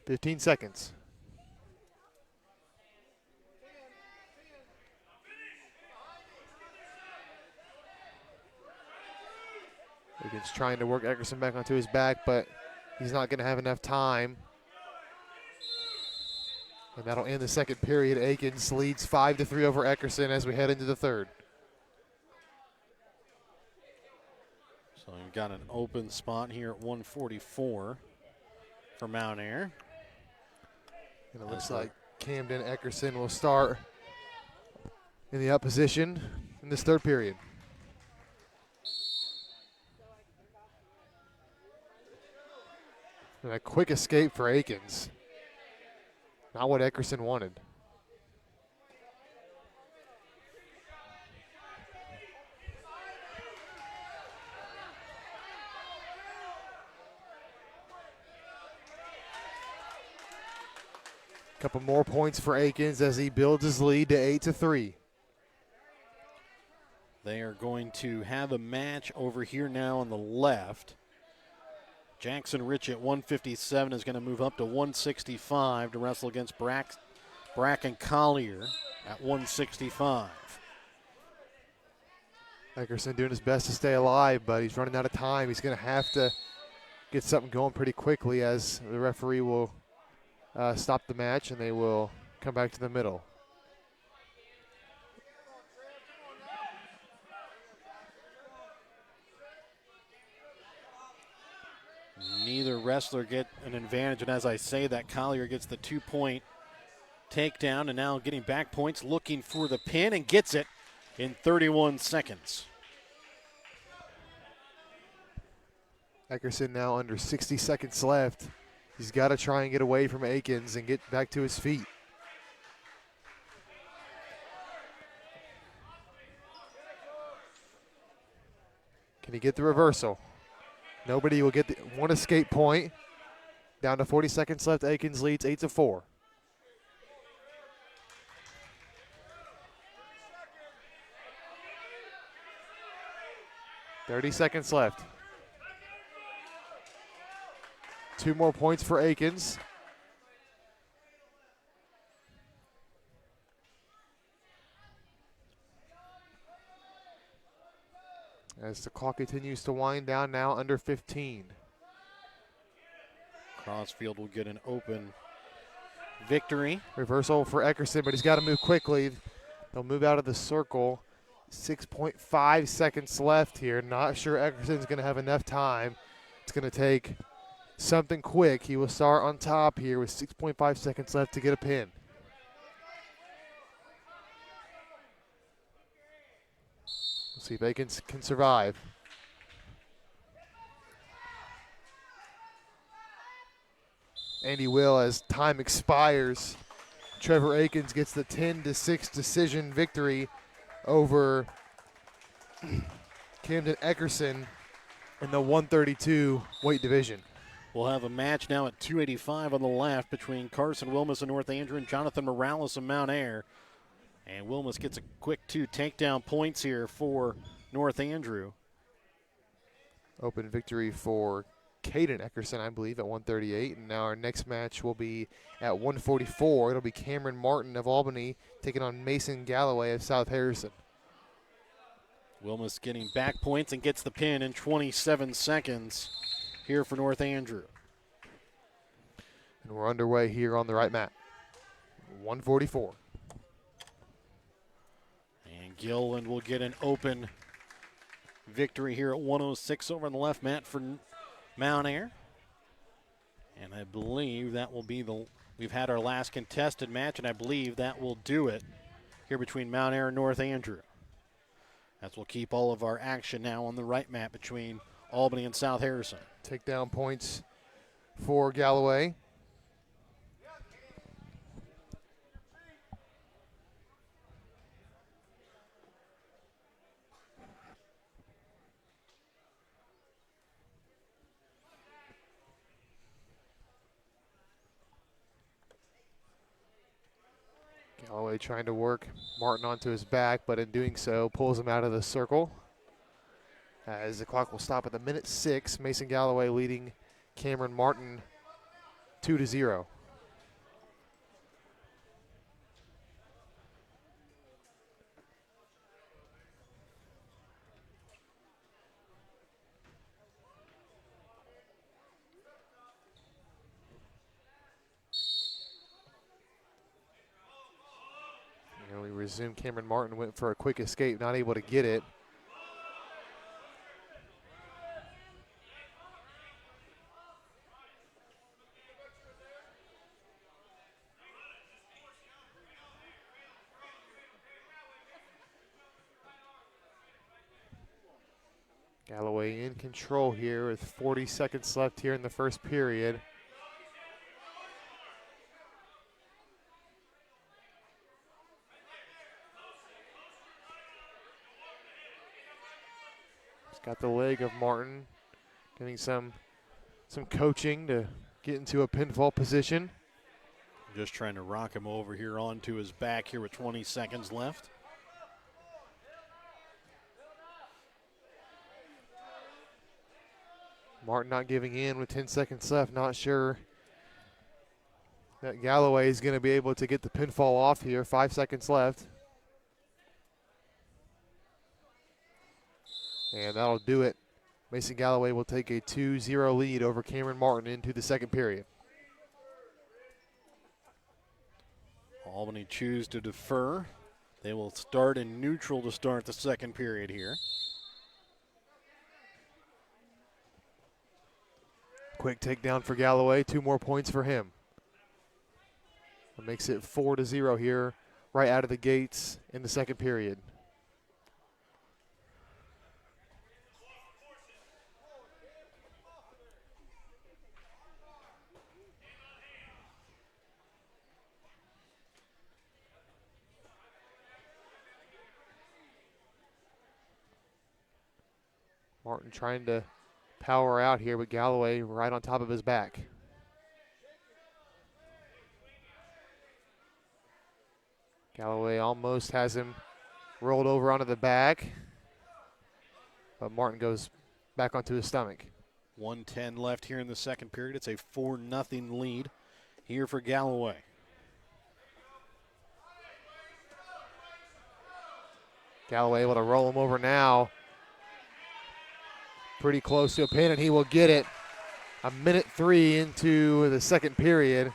Fifteen seconds. Aikens trying to work Eckerson back onto his back, but he's not going to have enough time. And that'll end the second period. Aikens leads 5-3 over Eckerson as we head into the third. So we've got an open spot here at 144 for Mount Air. And it looks like Camden Eckerson will start in the up position in this third period. And a quick escape for Aikens. Not what Eckerson wanted. Couple more points for Aikens as he builds his lead to 8-3. They are going to have a match over here now on the left. Jackson Rich at 157 is going to move up to 165 to wrestle against Bracken Collier at 165. Eckerson doing his best to stay alive, but he's running out of time. He's going to have to get something going pretty quickly as the referee will stop the match and they will come back to the middle. Neither wrestler get an advantage, and as I say that, Collier gets the 2-point takedown, and now getting back points, looking for the pin, and gets it in 31 seconds. Eckerson now under 60 seconds left. He's got to try and get away from Aikens and get back to his feet. Can he get the reversal? Nobody will get the one escape point. Down to 40 seconds left. Aikens leads 8-4. $30 seconds left. 2 more points for Akins. As the clock continues to wind down, now under 15. Crossfield will get an open victory. Reversal for Eckerson, but he's got to move quickly. They'll move out of the circle. 6.5 seconds left here. Not sure Eckerson's going to have enough time. It's going to take something quick. He will start on top here with 6.5 seconds left to get a pin. We'll see if Akins can survive. And he will as time expires. Trevor Akins gets the 10-6 decision victory over Camden Eckerson in the 132 weight division. We'll have a match now at 285 on the left between Carson Wilmus of North Andrew and Jonathan Morales of Mount Ayr. And Wilmus gets a quick 2 takedown points here for North Andrew. Open victory for Caden Eckerson, I believe, at 138. And now our next match will be at 144. It'll be Cameron Martin of Albany taking on Mason Galloway of South Harrison. Wilmus getting back points and gets the pin in 27 seconds here for North Andrew. And we're underway here on the right mat. 144. And Gilliland will get an open victory here at 106 over on the left mat for Mount Ayr. And I believe that will be we've had our last contested match, and I believe that will do it here between Mount Ayr and North Andrew. As we'll keep all of our action now on the right mat between Albany and South Harrison. Takedown points for Galloway. Galloway trying to work Martin onto his back, but in doing so, pulls him out of the circle. As the clock will stop at the minute 6, Mason Galloway leading Cameron Martin 2-0. We resume. Cameron Martin went for a quick escape, not able to get it. Galloway in control here with 40 seconds left here in the first period. He's got the leg of Martin, getting some coaching to get into a pinfall position. Just trying to rock him over here onto his back here with 20 seconds left. Martin not giving in with 10 seconds left. Not sure that Galloway is going to be able to get the pinfall off here. 5 seconds left. And that'll do it. Mason Galloway will take a 2-0 lead over Cameron Martin into the second period. Albany choose to defer. They will start in neutral to start the second period here. Quick takedown for Galloway. 2 more points for him. That makes it 4-0 here right out of the gates in the second period. Martin trying to power out here, but Galloway right on top of his back. Galloway almost has him rolled over onto the back, but Martin goes back onto his stomach. 1:10 left here in the second period. It's a 4-0 lead here for Galloway. Galloway able to roll him over now. Pretty close to a pin, and he will get it. A minute 3 into the second period.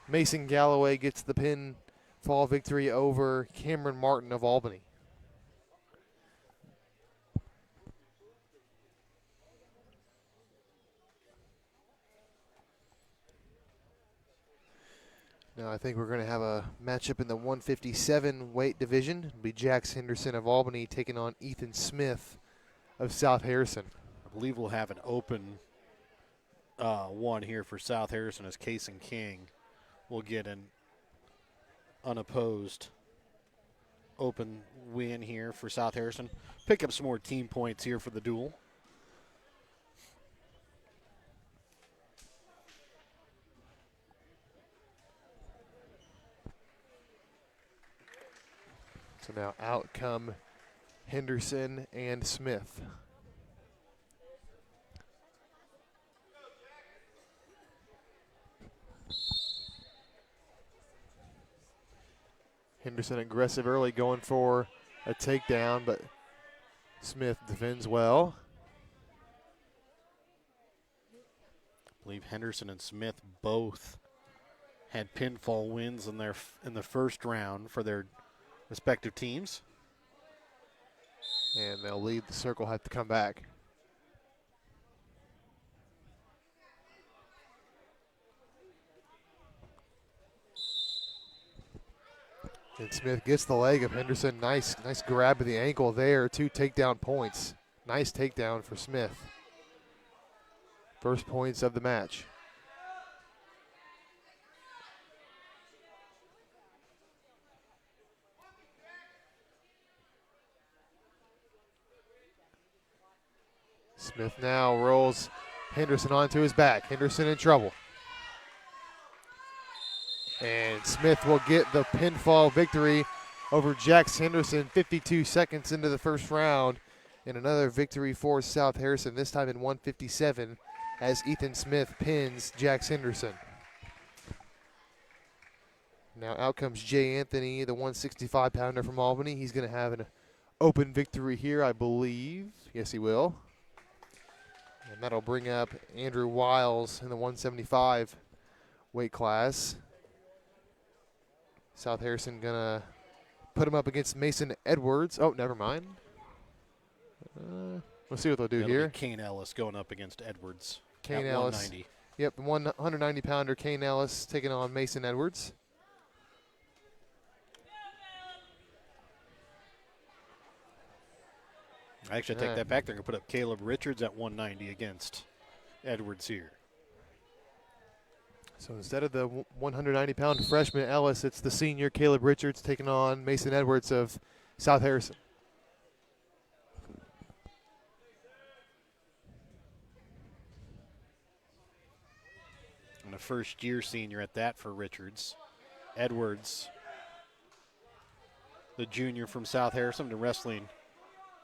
Mason Galloway gets the pinfall victory over Cameron Martin of Albany. Now I think we're going to have a matchup in the 157 weight division. It'll be Jax Henderson of Albany taking on Ethan Smith of South Harrison. I believe we'll have an open one here for South Harrison as Kason King will get an unopposed open win here for South Harrison. Pick up some more team points here for the duel. So now out come Henderson and Smith. Henderson aggressive early, going for a takedown, but Smith defends well. I believe Henderson and Smith both had pinfall wins in the first round for their respective teams. And they'll leave the circle, have to come back. And Smith gets the leg of Henderson. Nice grab of the ankle there. 2 takedown points. Nice takedown for Smith. First points of the match. Smith now rolls Henderson onto his back. Henderson in trouble. And Smith will get the pinfall victory over Jax Henderson 52 seconds into the first round. And another victory for South Harrison, this time in 157, as Ethan Smith pins Jax Henderson. Now out comes Jay Anthony, the 165-pounder from Albany. He's going to have an open victory here, I believe. Yes, he will. And that'll bring up Andrew Wiles in the 175 weight class. South Harrison gonna put him up against Mason Edwards. Oh, never mind. We'll see what they'll do That'll here. be Kane Ellis going up against Edwards. Kane at Ellis. 190. Yep, the 190-pounder Kane Ellis taking on Mason Edwards. Actually, I take that back. They're going to put up Caleb Richards at 190 against Edwards here. So instead of the 190-pound freshman Ellis, it's the senior Caleb Richards taking on Mason Edwards of South Harrison. And a first-year senior at that for Richards. Edwards, the junior from South Harrison, been wrestling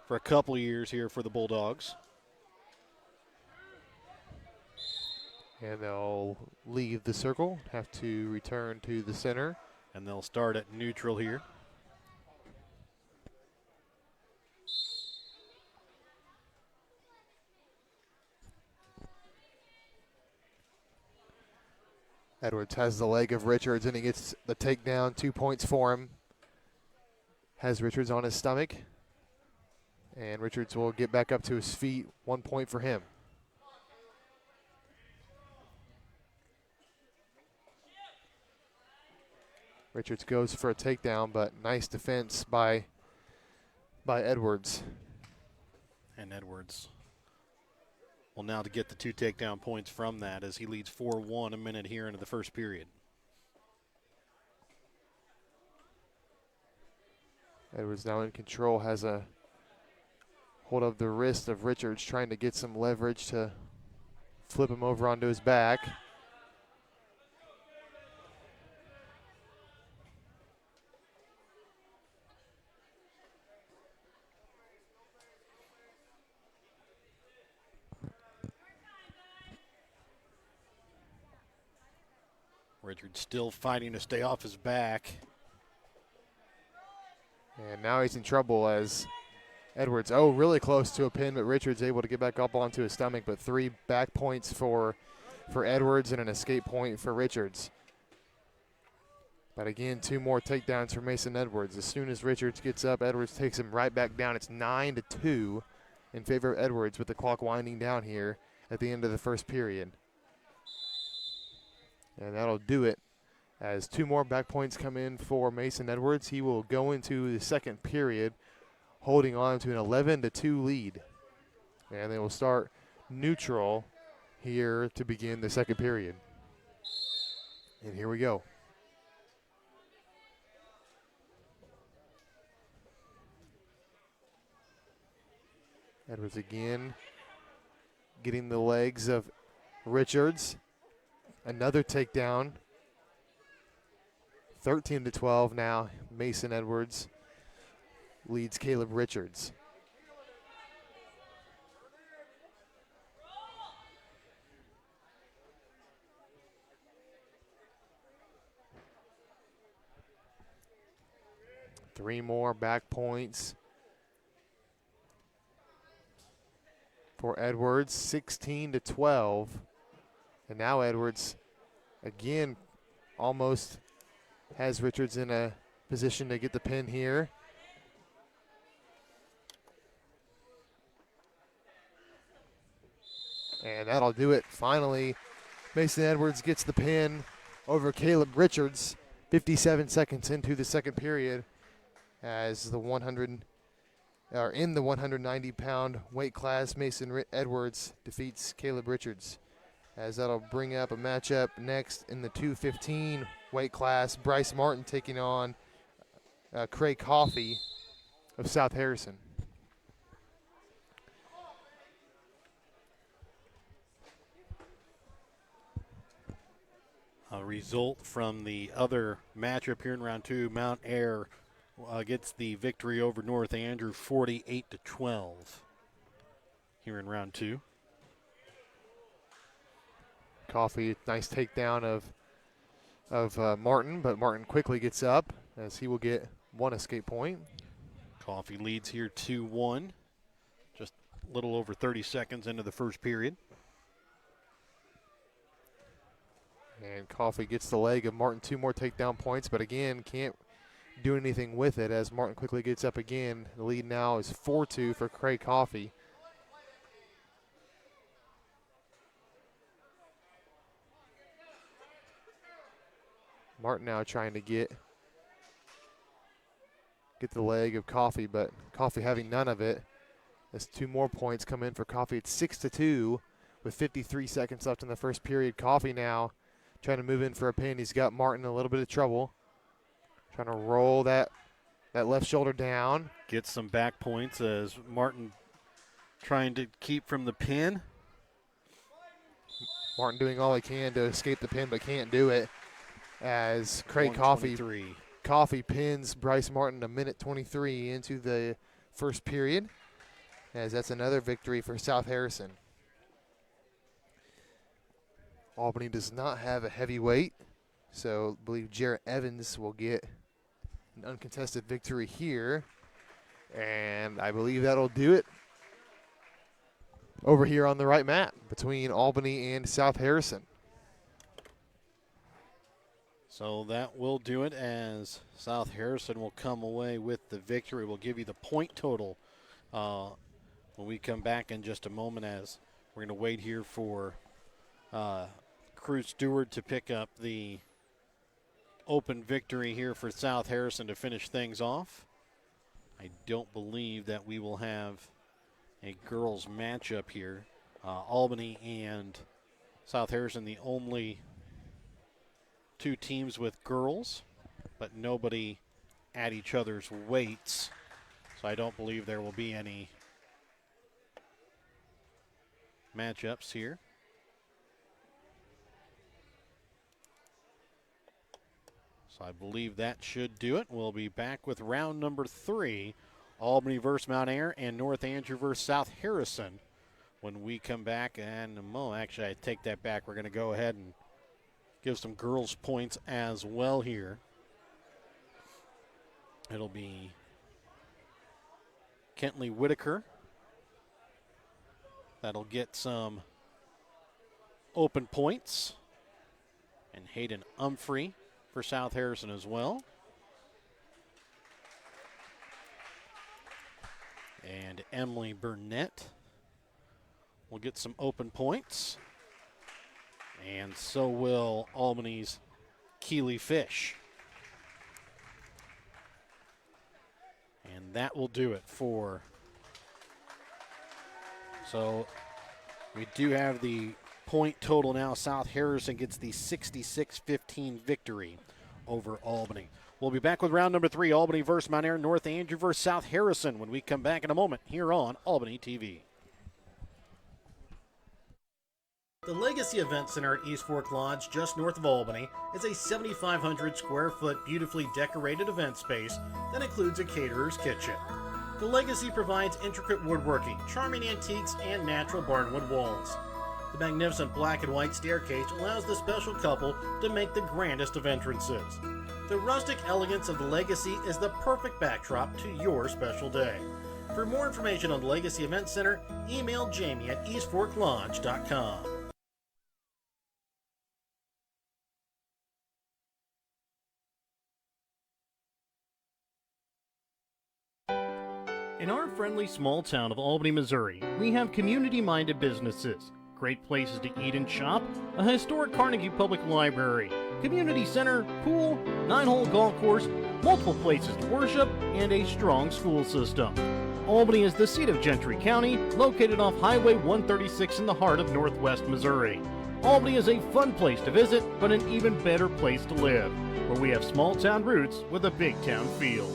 for a couple of years here for the Bulldogs. And they'll leave the circle, have to return to the center. And they'll start at neutral here. Edwards has the leg of Richards, and he gets the takedown. 2 points for him. Has Richards on his stomach. And Richards will get back up to his feet. 1 point for him. Richards goes for a takedown, but nice defense by Edwards. And Edwards will now to get the 2 takedown points from that as he leads 4-1 a minute here into the first period. Edwards now in control, has a hold of the wrist of Richards, trying to get some leverage to flip him over onto his back. Richards still fighting to stay off his back. And now he's in trouble as Edwards, really close to a pin, but Richards able to get back up onto his stomach, but 3 back points for Edwards and an escape point for Richards. But again, 2 more takedowns for Mason Edwards. As soon as Richards gets up, Edwards takes him right back down. It's 9-2 in favor of Edwards with the clock winding down here at the end of the first period. And that'll do it. As 2 more back points come in for Mason Edwards, he will go into the second period holding on to an 11-2 lead. And they will start neutral here to begin the second period. And here we go. Edwards again getting the legs of Richards. Another takedown. 13-12 now. Mason Edwards leads Caleb Richards. Three more back points for Edwards, 16-12. And now Edwards again almost has Richards in a position to get the pin here. And that'll do it. Finally, Mason Edwards gets the pin over Caleb Richards 57 seconds into the second period as in the 190-pound weight class, Mason Edwards defeats Caleb Richards. As that'll bring up a matchup next in the 215 weight class. Bryce Martin taking on Craig Coffey of South Harrison. A result from the other matchup here in round 2, Mount Ayr gets the victory over North Andrew 48-12 here in round 2. Coffey, nice takedown of Martin, but Martin quickly gets up as he will get 1 escape point. Coffey leads here 2-1, just a little over 30 seconds into the first period. And Coffey gets the leg of Martin, 2 more takedown points, but again, can't do anything with it as Martin quickly gets up again. The lead now is 4-2 for Craig Coffey. Martin now trying to get the leg of Coffey, but Coffey having none of it. As 2 more points come in for Coffey. It's 6-2 with 53 seconds left in the first period. Coffey now trying to move in for a pin. He's got Martin in a little bit of trouble. Trying to roll that left shoulder down. Gets some back points as Martin trying to keep from the pin. Martin doing all he can to escape the pin, but can't do it. As Craig Coffey pins Bryce Martin 1:23 into the first period. As that's another victory for South Harrison. Albany does not have a heavyweight, so I believe Jarrett Evans will get an uncontested victory here. And I believe that'll do it over here on the right mat between Albany and South Harrison. So that will do it as South Harrison will come away with the victory. We'll give you the point total when we come back in just a moment, as we're going to wait here for Crew Stewart to pick up the open victory here for South Harrison to finish things off. I don't believe that we will have a girls matchup here. Albany and South Harrison, the only 2 teams with girls, but nobody at each other's weights. So I don't believe there will be any matchups here. So I believe that should do it. We'll be back with round number 3, Albany versus Mount Ayr and North Andrew versus South Harrison when we come back. And actually, I take that back. We're going to go ahead and give some girls points as well here. It'll be Kentley Whitaker. That'll get some open points. And Hayden Humphrey for South Harrison as well. And Emily Burnett will get some open points. And so will Albany's Keeley Fish. And that will do it for. So we do have the point total now. South Harrison gets the 66-15 victory over Albany. We'll be back with round number 3, Albany versus Mount Airy, North Andrew versus South Harrison, when we come back in a moment here on Albany TV. The Legacy Event Center at East Fork Lodge, just north of Albany, is a 7,500 square foot beautifully decorated event space that includes a caterer's kitchen. The Legacy provides intricate woodworking, charming antiques, and natural barnwood walls. The magnificent black and white staircase allows the special couple to make the grandest of entrances. The rustic elegance of the Legacy is the perfect backdrop to your special day. For more information on the Legacy Event Center, email Jamie at eastforklodge.com. In our friendly small town of Albany, Missouri, we have community-minded businesses, great places to eat and shop, a historic Carnegie Public Library, community center, pool, 9-hole golf course, multiple places to worship, and a strong school system. Albany is the seat of Gentry County, located off Highway 136 in the heart of northwest Missouri. Albany is a fun place to visit, but an even better place to live, where we have small town roots with a big town feel.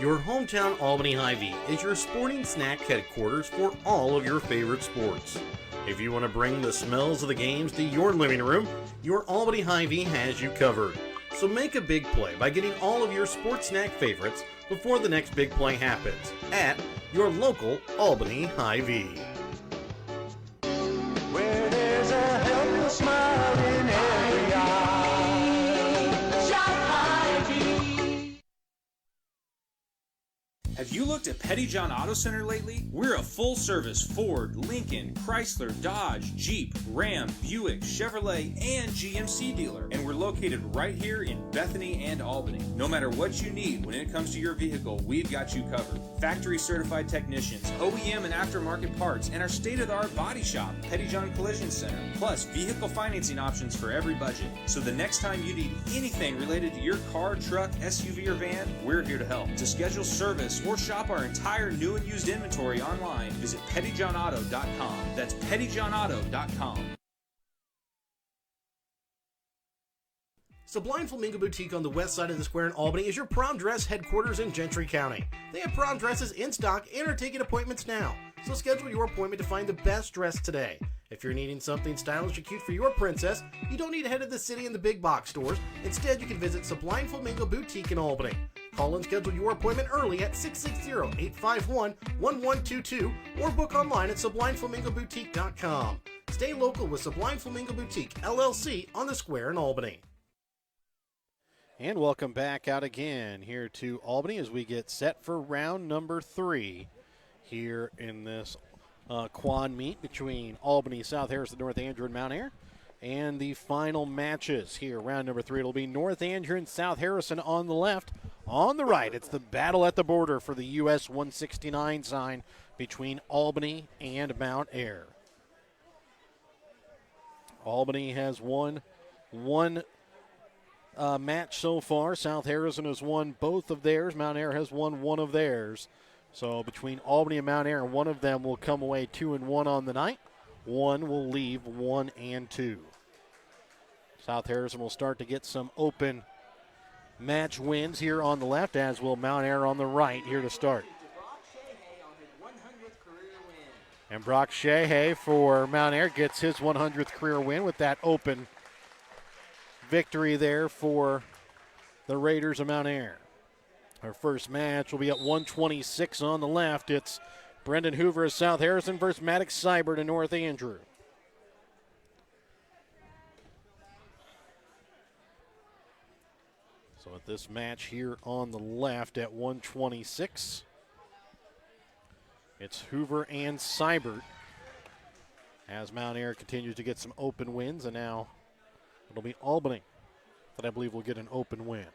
Your hometown Albany Hy-Vee is your sporting snack headquarters for all of your favorite sports. If you want to bring the smells of the games to your living room, your Albany Hy-Vee has you covered. So make a big play by getting all of your sports snack favorites before the next big play happens at your local Albany Hy-Vee. Where there's a helpful smile in every eye. Shop Hy-Vee. Have you looked at Pettyjohn Auto Center lately? We're a full-service Ford, Lincoln, Chrysler, Dodge, Jeep, Ram, Buick, Chevrolet, and GMC dealer. And we're located right here in Bethany and Albany. No matter what you need when it comes to your vehicle, we've got you covered. Factory-certified technicians, OEM and aftermarket parts, and our state-of-the-art body shop, Pettyjohn Collision Center. Plus, vehicle financing options for every budget. So the next time you need anything related to your car, truck, SUV, or van, we're here to help. To schedule service or shop our entire new and used inventory online, visit pettyjohnauto.com. That's pettyjohnauto.com. Sublime Flamingo Boutique on the west side of the square in Albany is your prom dress headquarters in Gentry County. They have prom dresses in stock and are taking appointments now. So schedule your appointment to find the best dress today. If you're needing something stylish and cute for your princess, you don't need to head to the city and the big box stores. Instead, you can visit Sublime Flamingo Boutique in Albany. Call and schedule your appointment early at 660-851-1122 or book online at sublimeflamingoboutique.com. Stay local with Sublime Flamingo Boutique, LLC, on the square in Albany. And welcome back out again here to Albany as we get set for round number 3 here in this quad meet between Albany, South Harrison, North Andrew, and Mount Airy. And the final matches here, round number 3, it'll be North Andrew and South Harrison on the left. On the right, it's the battle at the border for the US 169 sign between Albany and Mount Airy. Albany has won one match so far. South Harrison has won both of theirs. Mount Airy has won one of theirs. So between Albany and Mount Airy, one of them will come away 2-1 on the night. One will leave 1-2. South Harrison will start to get some open match wins here on the left, as will Mount Airy on the right here to start. And Brock Sheahay for Mount Airy gets his 100th career win with that open victory there for the Raiders of Mount Airy. Our first match will be at 126 on the left. It's Brendan Hoover of South Harrison versus Maddox Seibert of North Andrew. So at this match here on the left at 126, it's Hoover and Seibert as Mount Ayr continues to get some open wins, and now it'll be Albany that I believe will get an open win.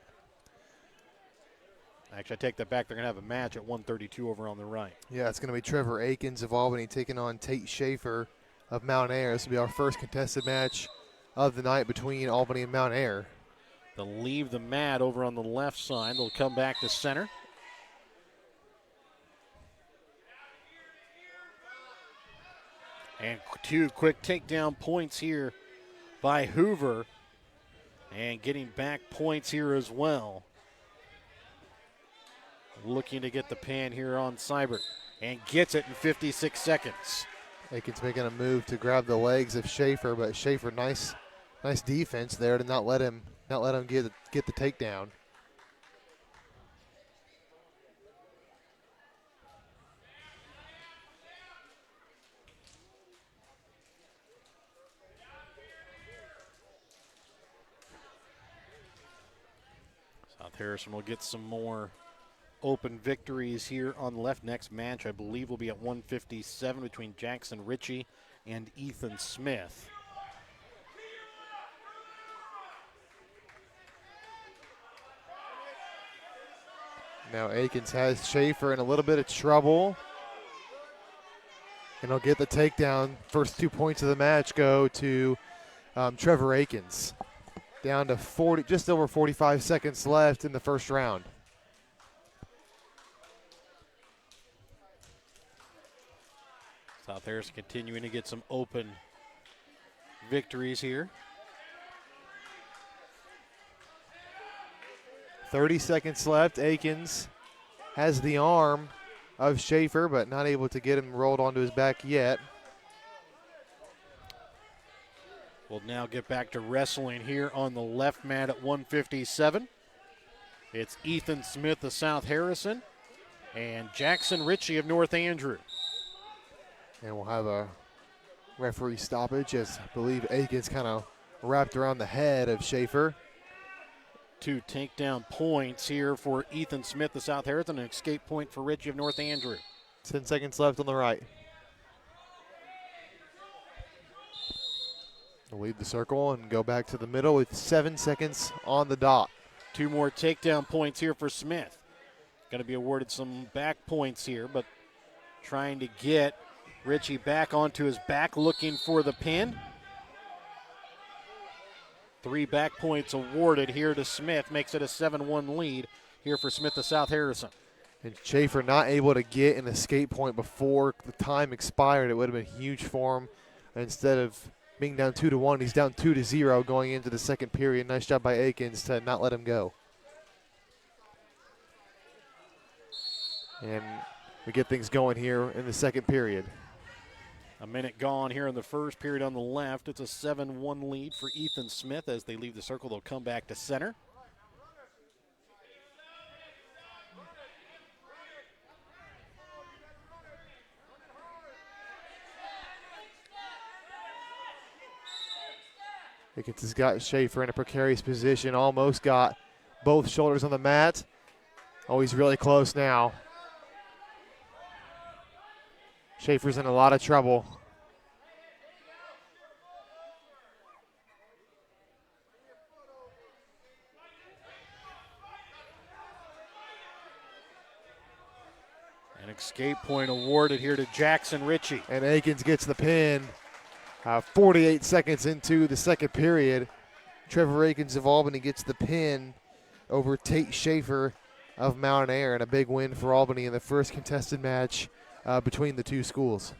Actually, I take that back. They're going to have a match at 132 over on the right. Yeah, it's going to be Trevor Akins of Albany taking on Tate Schaefer of Mount Ayr. This will be our first contested match of the night between Albany and Mount Ayr. They'll leave the mat over on the left side. They'll come back to center. And 2 quick takedown points here by Hoover. And getting back points here as well. Looking to get the pin here on Seibert. And gets it in 56 seconds. Akins making a move to grab the legs of Schaefer, but Schaefer, nice defense there to not let him get the takedown. South Harrison will get some more open victories here on the left. Next match, I believe, will be at 157 between Jackson Ritchie and Ethan Smith. Now Akins has Schaefer in a little bit of trouble. And he'll get the takedown. First 2 points of the match go to Trevor Akins. Down to just over 45 seconds left in the first round. South Harrison continuing to get some open victories here. 30 seconds left. Akins has the arm of Schaefer, but not able to get him rolled onto his back yet. We'll now get back to wrestling here on the left mat at 157. It's Ethan Smith of South Harrison and Jackson Ritchie of North Andrew. And we'll have a referee stoppage as I believe Akins kind of wrapped around the head of Schaefer. 2 takedown points here for Ethan Smith of South Harrison, an escape point for Ritchie of North Andrew. 10 seconds left on the right. We'll leave the circle and go back to the middle with 7 seconds on the dot. 2 more takedown points here for Smith. Going to be awarded some back points here, but trying to get Ritchie back onto his back, looking for the pin. 3 back points awarded here to Smith, makes it a 7-1 lead here for Smith of South Harrison. And Schaefer not able to get an escape point before the time expired. It would have been huge for him. Instead of being down 2-1, he's down 2-0 going into the second period. Nice job by Akins to not let him go. And we get things going here in the second period. A minute gone here in the first period on the left. It's a 7-1 lead for Ethan Smith. As they leave the circle, they'll come back to center. Akins has got Schaefer in a precarious position. Almost got both shoulders on the mat. Oh, he's really close now. Schaefer's in a lot of trouble. An escape point awarded here to Jackson Ritchie. And Akins gets the pin. 48 seconds into the second period. Trevor Akins of Albany gets the pin over Tate Schaefer of Mount Ayr, and a big win for Albany in the first contested match between the two schools.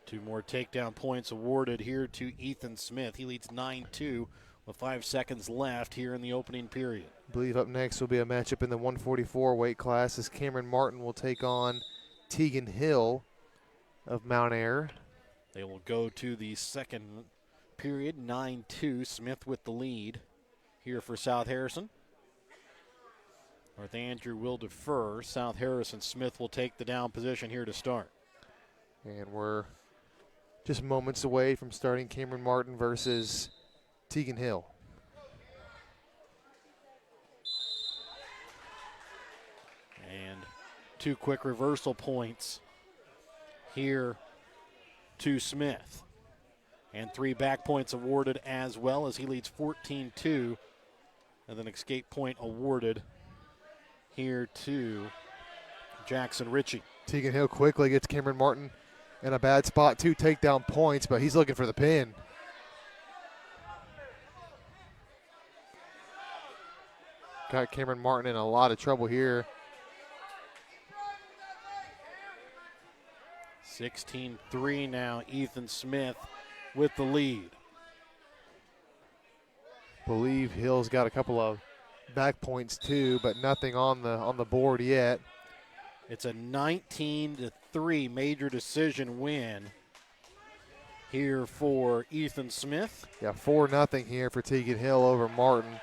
2 more takedown points awarded here to Ethan Smith. He leads 9-2 with 5 seconds left here in the opening period. I believe up next will be a matchup in the 144 weight class as Cameron Martin will take on Tegan Hill of Mount Ayr. They will go to the second period, 9-2. Smith with the lead here for South Harrison. North Andrew will defer. South Harrison Smith will take the down position here to start. And we're just moments away from starting Cameron Martin versus Tegan Hill. And 2 quick reversal points here to Smith. And 3 back points awarded as well as he leads 14-2. And then escape point awarded here to Jackson Ritchie. Tegan Hill quickly gets Cameron Martin in a bad spot. 2 takedown points, but he's looking for the pin. Got Cameron Martin in a lot of trouble here. 16-3 now, Ethan Smith with the lead. Believe Hill's got a couple of back points too, but nothing on the board yet. It's a 19-3 major decision win here for Ethan Smith. Yeah, 4-0 here for Tegan Hill over Martin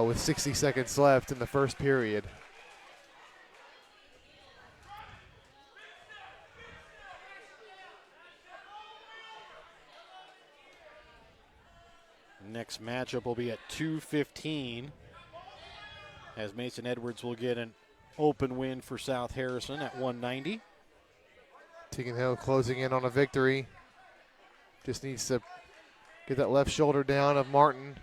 with 60 seconds left in the first period. Next matchup will be at 2:15 as Mason Edwards will get an open win for South Harrison at 190. Tegan Hill closing in on a victory. Just needs to get that left shoulder down of Martin.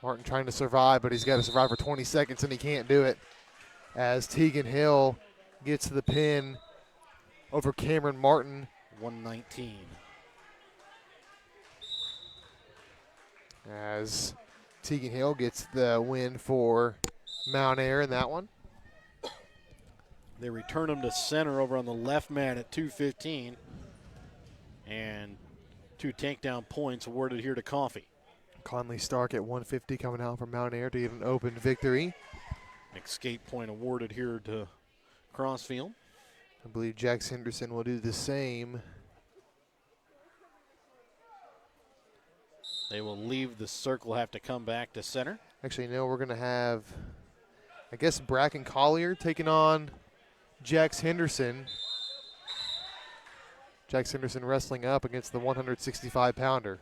Martin trying to survive, but he's got to survive for 20 seconds and he can't do it. As Tegan Hill gets the pin over Cameron Martin. 119. As Tegan Hill gets the win for Mount Air in that one. They return him to center over on the left mat at 2:15. And 2 takedown points awarded here to Coffee. Conley Stark at 150 coming out from Mount Air to get an open victory. Escape point awarded here to Crossfield. I believe Jax Henderson will do the same. They will leave the circle, have to come back to center. Actually, no, we're going to have, I guess, Bracken Collier taking on Jax Henderson. Jax Henderson wrestling up against the 165-pounder.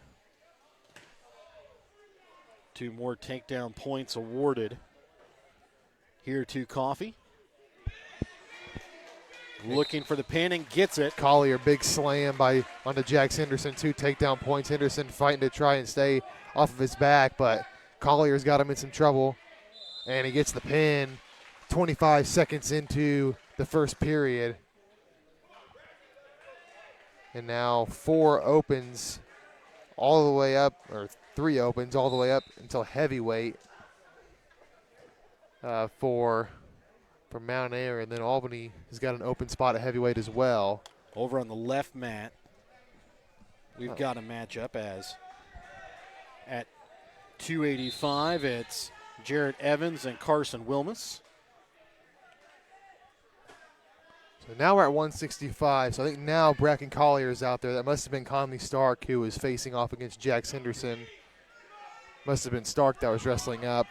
2 more takedown points awarded here to Coffee. Looking for the pin and gets it. Collier, big slam onto Jax Henderson. 2 takedown points. Henderson fighting to try and stay off of his back, but Collier's got him in some trouble. And he gets the pin 25 seconds into the first period. And now 4 opens all the way up, or 3 opens all the way up until heavyweight for Mount Air, and then Albany has got an open spot at heavyweight as well. Over on the left mat, we've got a matchup as at 285, it's Jarrett Evans and Carson Wilmus. So now we're at 165. So I think now Bracken Collier is out there. That must have been Conley Stark who was facing off against Jax Henderson. Must have been Stark that was wrestling up.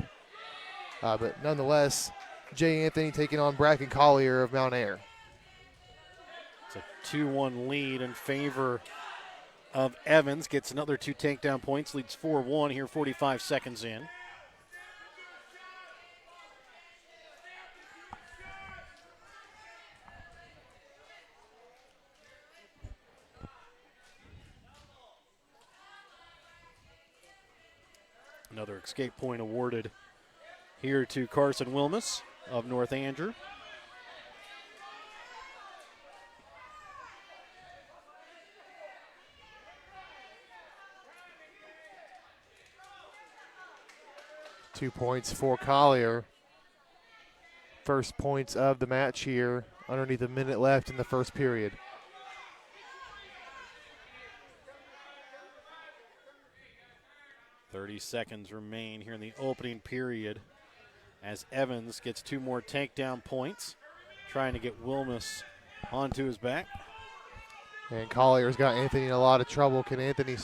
But nonetheless, Jay Anthony taking on Bracken Collier of Mount Air. It's a 2-1 lead in favor of Evans. Gets another 2 takedown points, leads 4-1 here 45 seconds in. Another escape point awarded here to Carson Wilmus of North Andrew. Two points for Collier. First points of the match here, underneath a minute left in the first period. .30 seconds remain here in the opening period as Evans gets 2 more takedown points, trying to get Wilmus onto his back. And Collier's got Anthony in a lot of trouble. Can Anthony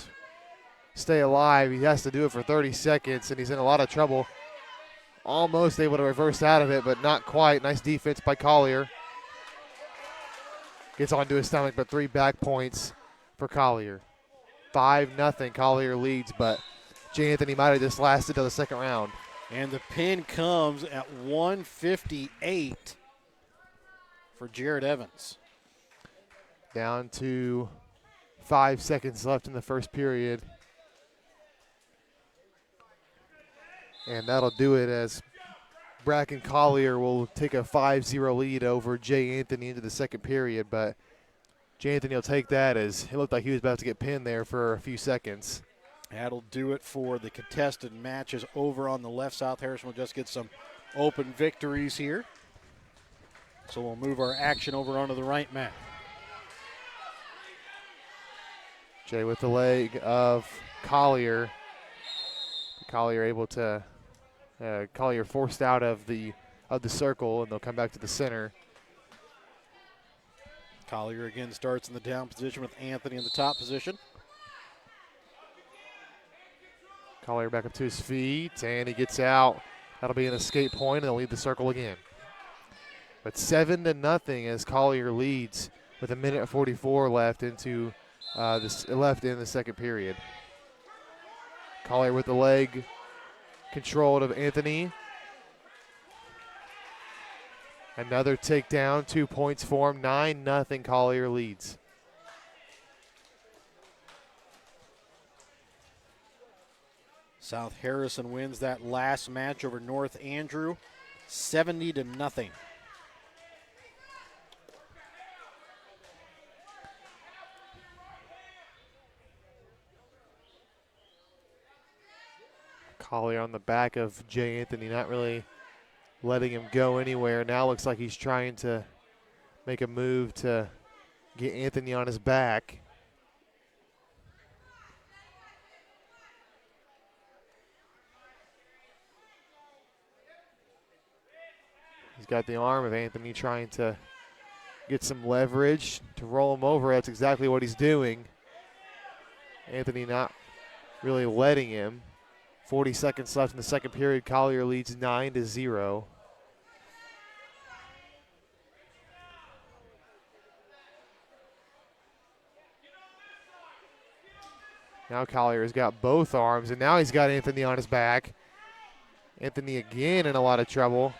stay alive? He has to do it for 30 seconds, and he's in a lot of trouble. Almost able to reverse out of it, but not quite. Nice defense by Collier. Gets onto his stomach, but 3 back points for Collier. 5-0. Collier leads, but J. Anthony might have just lasted till the second round. And the pin comes at 158 for Jared Evans. Down to 5 seconds left in the first period. And that'll do it as Bracken Collier will take a 5-0 lead over J. Anthony into the second period. But J. Anthony will take that as it looked like he was about to get pinned there for a few seconds. That'll do it for the contested matches over on the left. South Harrison will just get some open victories here. So we'll move our action over onto the right mat. Jay with the leg of Collier. Collier able to Collier forced out of the circle, and they'll come back to the center. Collier again starts in the down position with Anthony in the top position. Collier back up to his feet, and he gets out. That'll be an escape point, and they'll leave the circle again. But 7-0 as Collier leads with 1:44 left into left in the second period. Collier with the leg controlled of Anthony. Another takedown, 2 points for him. 9-0 Collier leads. South Harrison wins that last match over North Andrew, 70-0. Collier on the back of J. Anthony, not really letting him go anywhere. Now looks like he's trying to make a move to get Anthony on his back. He's got the arm of Anthony trying to get some leverage to roll him over. That's exactly what he's doing. Anthony not really letting him. 40 seconds left in the second period. Collier leads 9-0. Now Collier has got both arms, and now he's got Anthony on his back. Anthony again in a lot of trouble.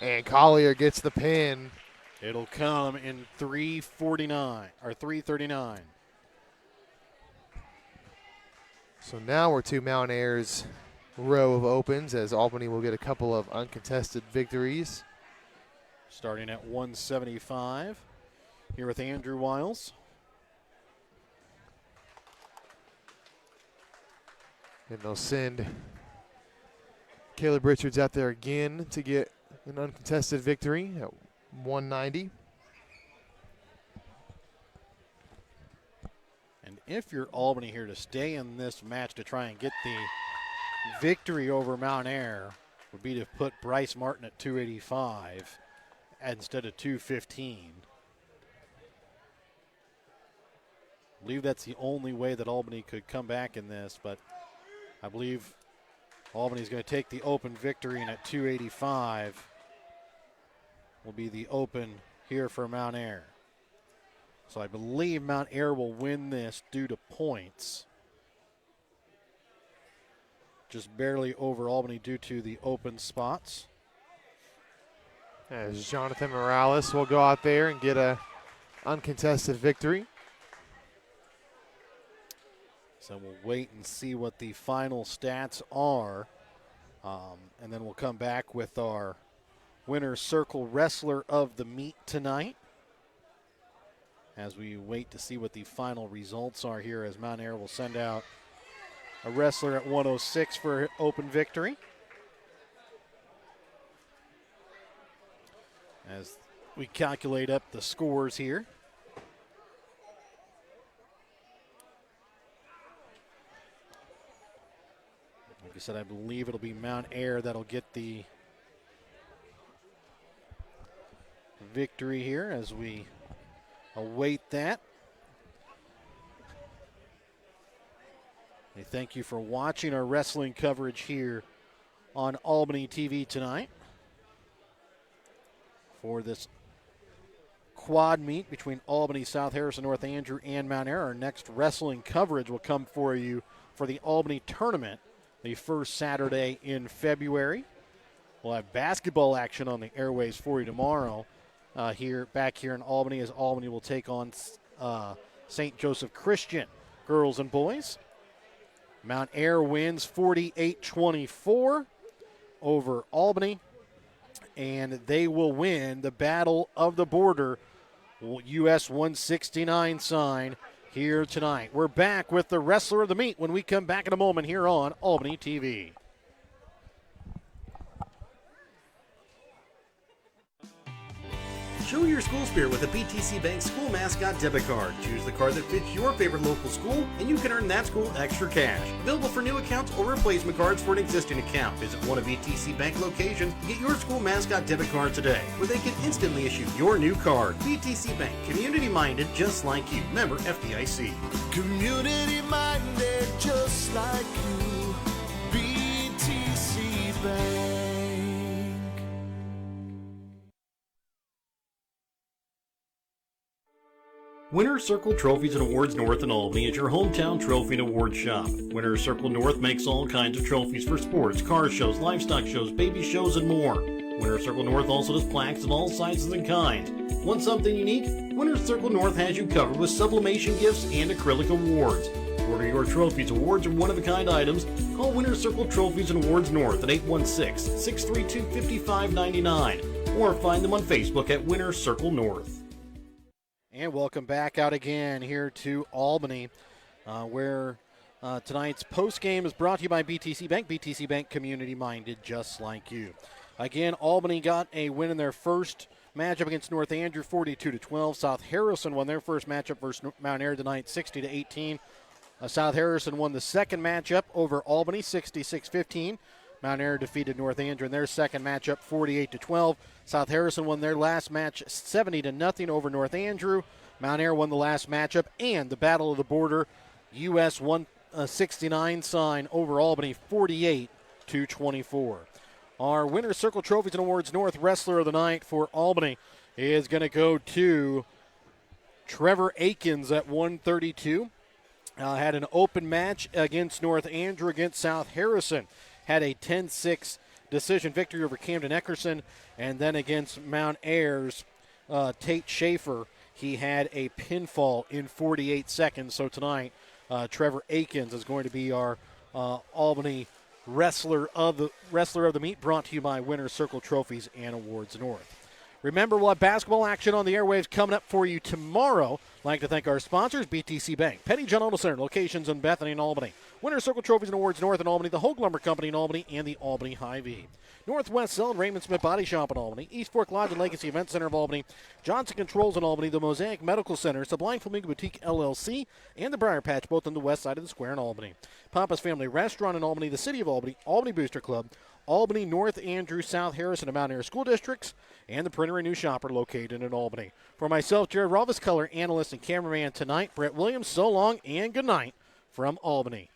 And Collier gets the pin. It'll come in 3:49 or 3:39. So now we're to Mount Air's row of opens as Albany will get a couple of uncontested victories. Starting at 175 here with Andrew Wiles. And they'll send Caleb Richards out there again to get an uncontested victory at 190. And if you're Albany here to stay in this match to try and get the victory over Mount Air, would be to put Bryce Martin at 285 instead of 215. I believe that's the only way that Albany could come back in this, but I believe Albany's going to take the open victory, and at 285 will be the open here for Mount Air. So I believe Mount Air will win this due to points. Just barely over Albany due to the open spots. As Jonathan Morales will go out there and get a uncontested victory. So we'll wait and see what the final stats are. And then we'll come back with our winner's circle wrestler of the meet tonight, as we wait to see what the final results are here, as Mount Air will send out a wrestler at 106 for open victory. As we calculate up the scores here. Like I said, I believe it'll be Mount Air that'll get the victory here, as we await that. Thank you for watching our wrestling coverage here on Albany TV tonight for this quad meet between Albany, South Harrison, North Andrew, and Mount Ayr. Our next wrestling coverage will come for you for the Albany tournament, the first Saturday in February. We'll have basketball action on the airways for you tomorrow back here in Albany, as Albany will take on St. Joseph Christian girls and boys. Mount Ayr wins 48-24 over Albany, and they will win the Battle of the Border US 169 sign here tonight. We're back with the wrestler of the meet when we come back in a moment here on Albany TV. Show your school spirit with a BTC Bank school mascot debit card. Choose the card that fits your favorite local school, and you can earn that school extra cash. Available for new accounts or replacement cards for an existing account. Visit one of BTC Bank locations to get your school mascot debit card today, where they can instantly issue your new card. BTC Bank, community-minded just like you. Member FDIC. Community-minded just like you. BTC Bank. Winner's Circle Trophies and Awards North in Albany is your hometown trophy and award shop. Winner's Circle North makes all kinds of trophies for sports, car shows, livestock shows, baby shows, and more. Winner's Circle North also does plaques of all sizes and kinds. Want something unique? Winner's Circle North has you covered with sublimation gifts and acrylic awards. Order your trophies, awards, or one-of-a-kind items. Call Winner's Circle Trophies and Awards North at 816-632-5599 or find them on Facebook at Winner's Circle North. And welcome back out again here to Albany, where tonight's post-game is brought to you by BTC Bank. BTC Bank, community-minded just like you. Again, Albany got a win in their first matchup against North Andrew, 42-12. South Harrison won their first matchup versus Mount Ayr tonight, 60-18. South Harrison won the second matchup over Albany, 66-15. Mount Ayr defeated North Andrew in their second matchup, 48-12. South Harrison won their last match, 70-0 over North Andrew. Mount Ayr won the last matchup and the Battle of the Border US 169 sign over Albany, 48-24. Our Winner's Circle Trophies and Awards North Wrestler of the Night for Albany is going to go to Trevor Akins at 132. Had an open match against North Andrew against South Harrison. Had a 10-6 decision victory over Camden Eckerson. And then against Mount Ayr's Tate Schaefer, he had a pinfall in 48 seconds. So tonight, Trevor Akins is going to be our Albany Wrestler of the Meet, brought to you by Winner's Circle Trophies and Awards North. Remember, we'll have basketball action on the airwaves coming up for you tomorrow. I'd like to thank our sponsors, BTC Bank, Penny John Auto Center, locations in Bethany and Albany, Winner's Circle Trophies and Awards North in Albany, the Hogue Lumber Company in Albany, and the Albany Hy-Vee. Northwest Cell and Raymond Smith Body Shop in Albany, East Fork Lodge and Legacy Event Center of Albany, Johnson Controls in Albany, the Mosaic Medical Center, Sublime Flamingo Boutique LLC, and the Briar Patch, both on the west side of the square in Albany. Papa's Family Restaurant in Albany, the City of Albany, Albany Booster Club, Albany, North Andrew, South Harrison, and Mount Ayr School Districts, and the Printer and New Shopper located in Albany. For myself, Jared Rovas, color analyst and cameraman tonight, Brett Williams, so long and good night from Albany.